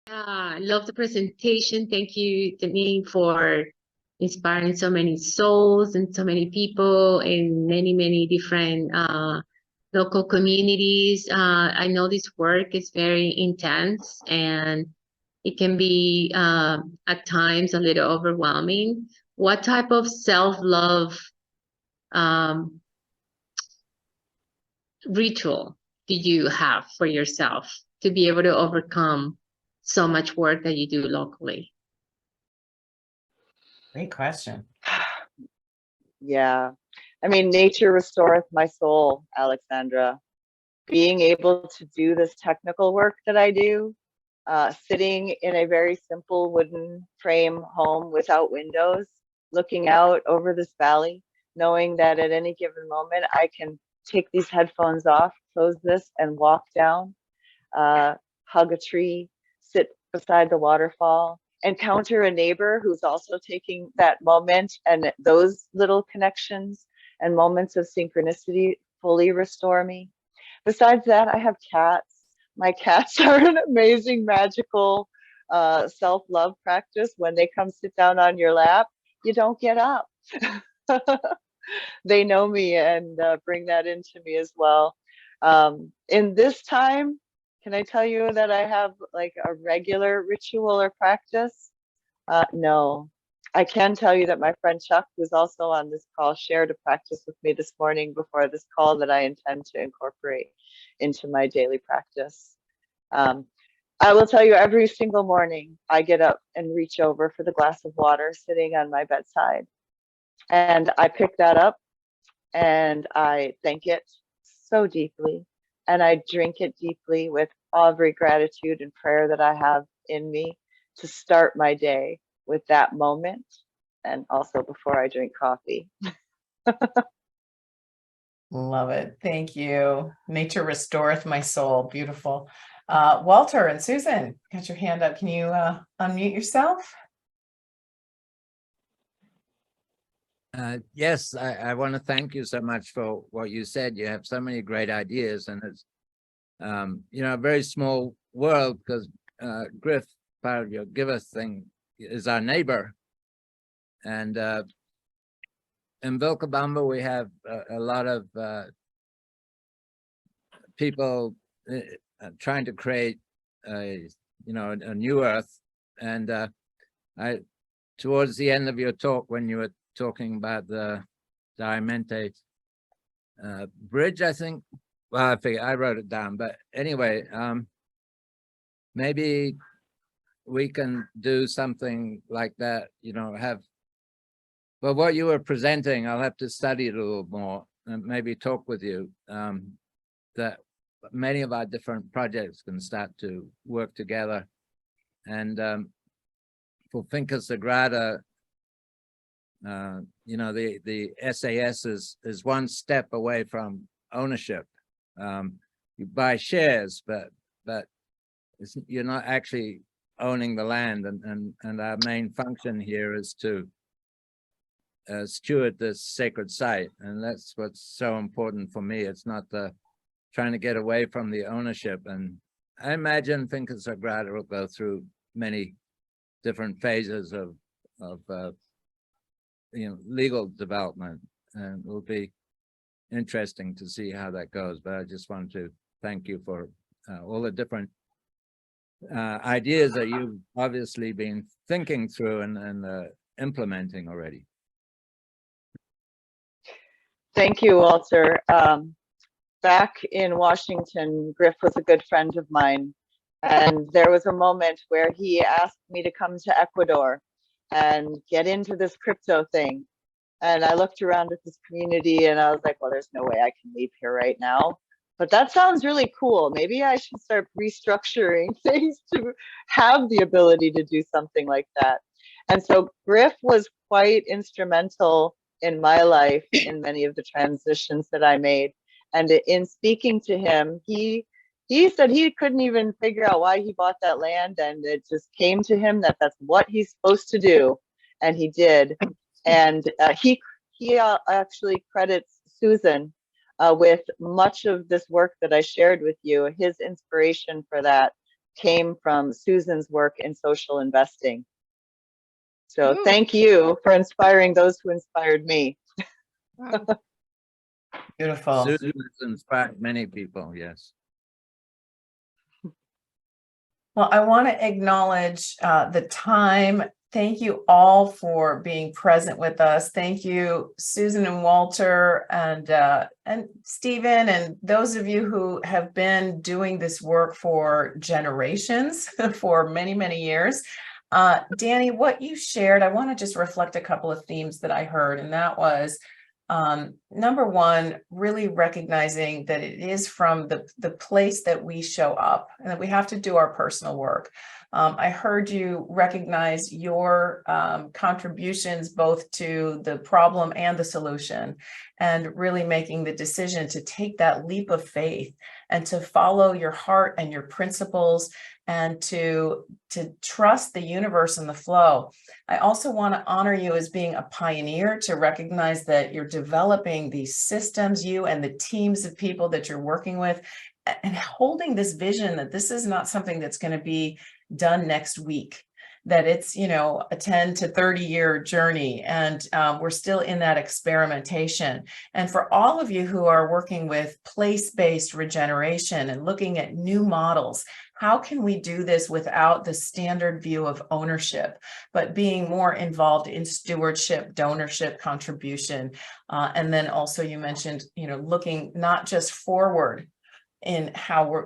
I love the presentation. Thank you, Dani, for inspiring so many souls and so many people in many, many different local communities. I know this work is very intense and it can be at times a little overwhelming. What type of self-love ritual do you have for yourself to be able to overcome so much work that you do locally? Great question. Yeah, I mean, nature restoreth my soul, Alexandra. Being able to do this technical work that I do, sitting in a very simple wooden frame home without windows, looking out over this valley, knowing that at any given moment I can take these headphones off, close this, and walk down, hug a tree, sit beside the waterfall, encounter a neighbor who's also taking that moment, and those little connections and moments of synchronicity fully restore me. Besides that, I have cats. My cats are an amazing, magical self-love practice. When they come sit down on your lap, you don't get up. they know me and bring that into me as well. In this time, can I tell you that I have like a regular ritual or practice? No. I can tell you that my friend Chuck, who's also on this call, shared a practice with me this morning before this call that I intend to incorporate into my daily practice. I will tell you, every single morning I get up and reach over for the glass of water sitting on my bedside. And I pick that up and I thank it so deeply. And I drink it deeply with every gratitude and prayer that I have in me to start my day with that moment. And also before I drink coffee. Love it. Thank you. Nature restoreth my soul. Beautiful. Walter and Susan, got your hand up. Can you unmute yourself? Yes, I want to thank you so much for what you said. You have so many great ideas, and it's a very small world, because Griff, part of your giver thing, is our neighbor, and in Vilcabamba we have a lot of people trying to create a new earth. And I, towards the end of your talk, when you were talking about the Diamante bridge, I think, well, I figure I wrote it down, but anyway, maybe we can do something like that, but what you were presenting, I'll have to study it a little more and maybe talk with you, that many of our different projects can start to work together. And for Finca Sagrada, the SAS is one step away from ownership. You buy shares, but you're not actually owning the land, and our main function here is to steward this sacred site, and that's what's so important for me. It's not trying to get away from the ownership, and I imagine Finca Sagrada will go through many different phases of legal development, and it will be interesting to see how that goes. But I just want to thank you for all the different ideas that you've obviously been thinking through and implementing already. Thank you, Walter. Back in Washington, Griff was a good friend of mine. And there was a moment where he asked me to come to Ecuador and get into this crypto thing. And I looked around at this community and I was like, well, there's no way I can leave here right now. But that sounds really cool. Maybe I should start restructuring things to have the ability to do something like that. And so Griff was quite instrumental in my life in many of the transitions that I made. And in speaking to him, he said he couldn't even figure out why he bought that land, and it just came to him that that's what he's supposed to do, and he did. And he actually credits Susan with much of this work that I shared with you. His inspiration for that came from Susan's work in social investing. So thank you for inspiring those who inspired me. Beautiful. Susan has inspired many people, yes. Well, I want to acknowledge the time. Thank you all for being present with us. Thank you, Susan and Walter and Stephen, and those of you who have been doing this work for generations, for many, many years. Dani, what you shared, I want to just reflect a couple of themes that I heard, and that was number one, really recognizing that it is from the place that we show up and that we have to do our personal work. I heard you recognize your contributions both to the problem and the solution, and really making the decision to take that leap of faith and to follow your heart and your principles, and to trust the universe and the flow. I also want to honor you as being a pioneer, to recognize that you're developing these systems, you and the teams of people that you're working with, and holding this vision that this is not something that's going to be done next week, that it's, a 10 to 30 year journey, and we're still in that experimentation. And for all of you who are working with place-based regeneration and looking at new models, how can we do this without the standard view of ownership, but being more involved in stewardship, donorship, contribution? And then also you mentioned, looking not just forward in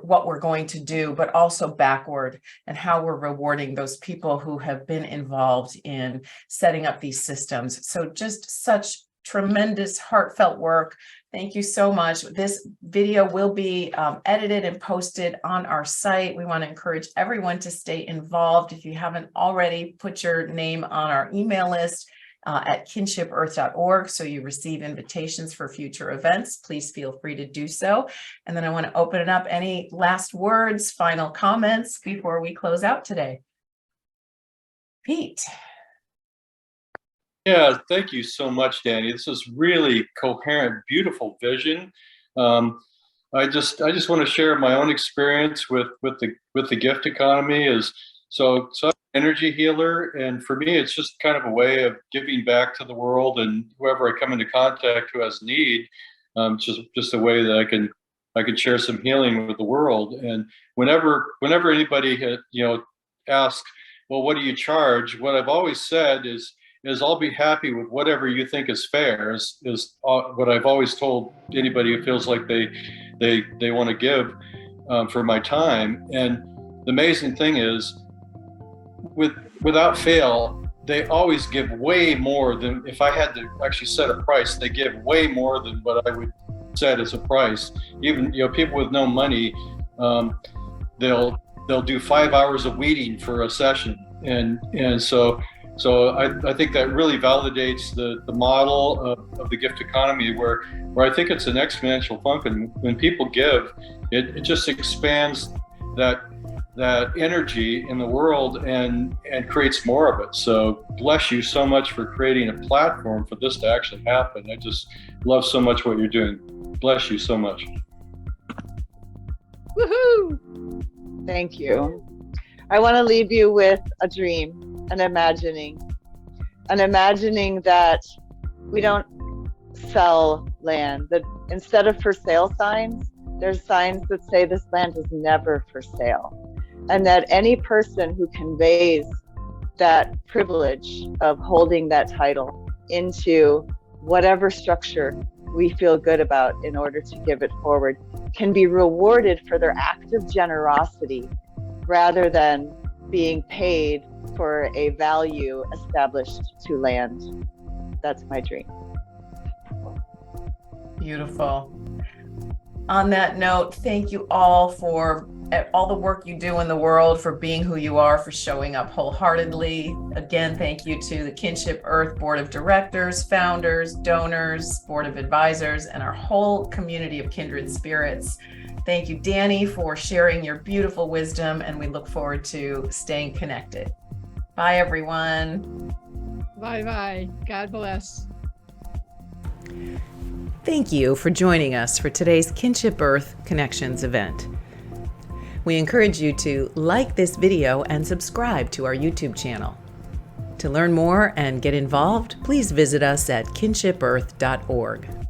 what we're going to do, but also backward, and how we're rewarding those people who have been involved in setting up these systems. So just such tremendous heartfelt work. Thank you so much. This video will be edited and posted on our site. We want to encourage everyone to stay involved. If you haven't already, put your name on our email list at kinshipearth.org, so you receive invitations for future events. Please feel free to do so. And then I want to open it up. Any last words, final comments before we close out today? Pete. Yeah, thank you so much, Dani. This is really coherent, beautiful vision. I just want to share my own experience with the gift economy. So I'm an energy healer, and for me, it's just kind of a way of giving back to the world and whoever I come into contact who has need. Just a way that I can share some healing with the world. And whenever anybody asks, well, what do you charge? What I've always said is I'll be happy with whatever you think is fair, is what I've always told anybody who feels like they want to give for my time. And the amazing thing is, without fail, they always give way more than, if I had to actually set a price, they give way more than what I would set as a price. Even people with no money, they'll do 5 hours of weeding for a session, and so I think that really validates the model of the gift economy, where I think it's an exponential function. When people give, it just expands that energy in the world and creates more of it. So bless you so much for creating a platform for this to actually happen. I just love so much what you're doing. Bless you so much. Woohoo! Thank you. I want to leave you with a dream, an imagining that we don't sell land, that instead of for sale signs, there's signs that say this land is never for sale. And that any person who conveys that privilege of holding that title into whatever structure we feel good about in order to give it forward can be rewarded for their act of generosity, rather than being paid for a value established to land. That's my dream. Beautiful. On that note, thank you all for all the work you do in the world, for being who you are, for showing up wholeheartedly. Again, thank you to the Kinship Earth Board of Directors, founders, donors, Board of Advisors, and our whole community of kindred spirits. Thank you, Dani, for sharing your beautiful wisdom, and we look forward to staying connected. Bye, everyone. Bye-bye. God bless. Thank you for joining us for today's Kinship Earth Connections event. We encourage you to like this video and subscribe to our YouTube channel. To learn more and get involved, please visit us at kinshipearth.org.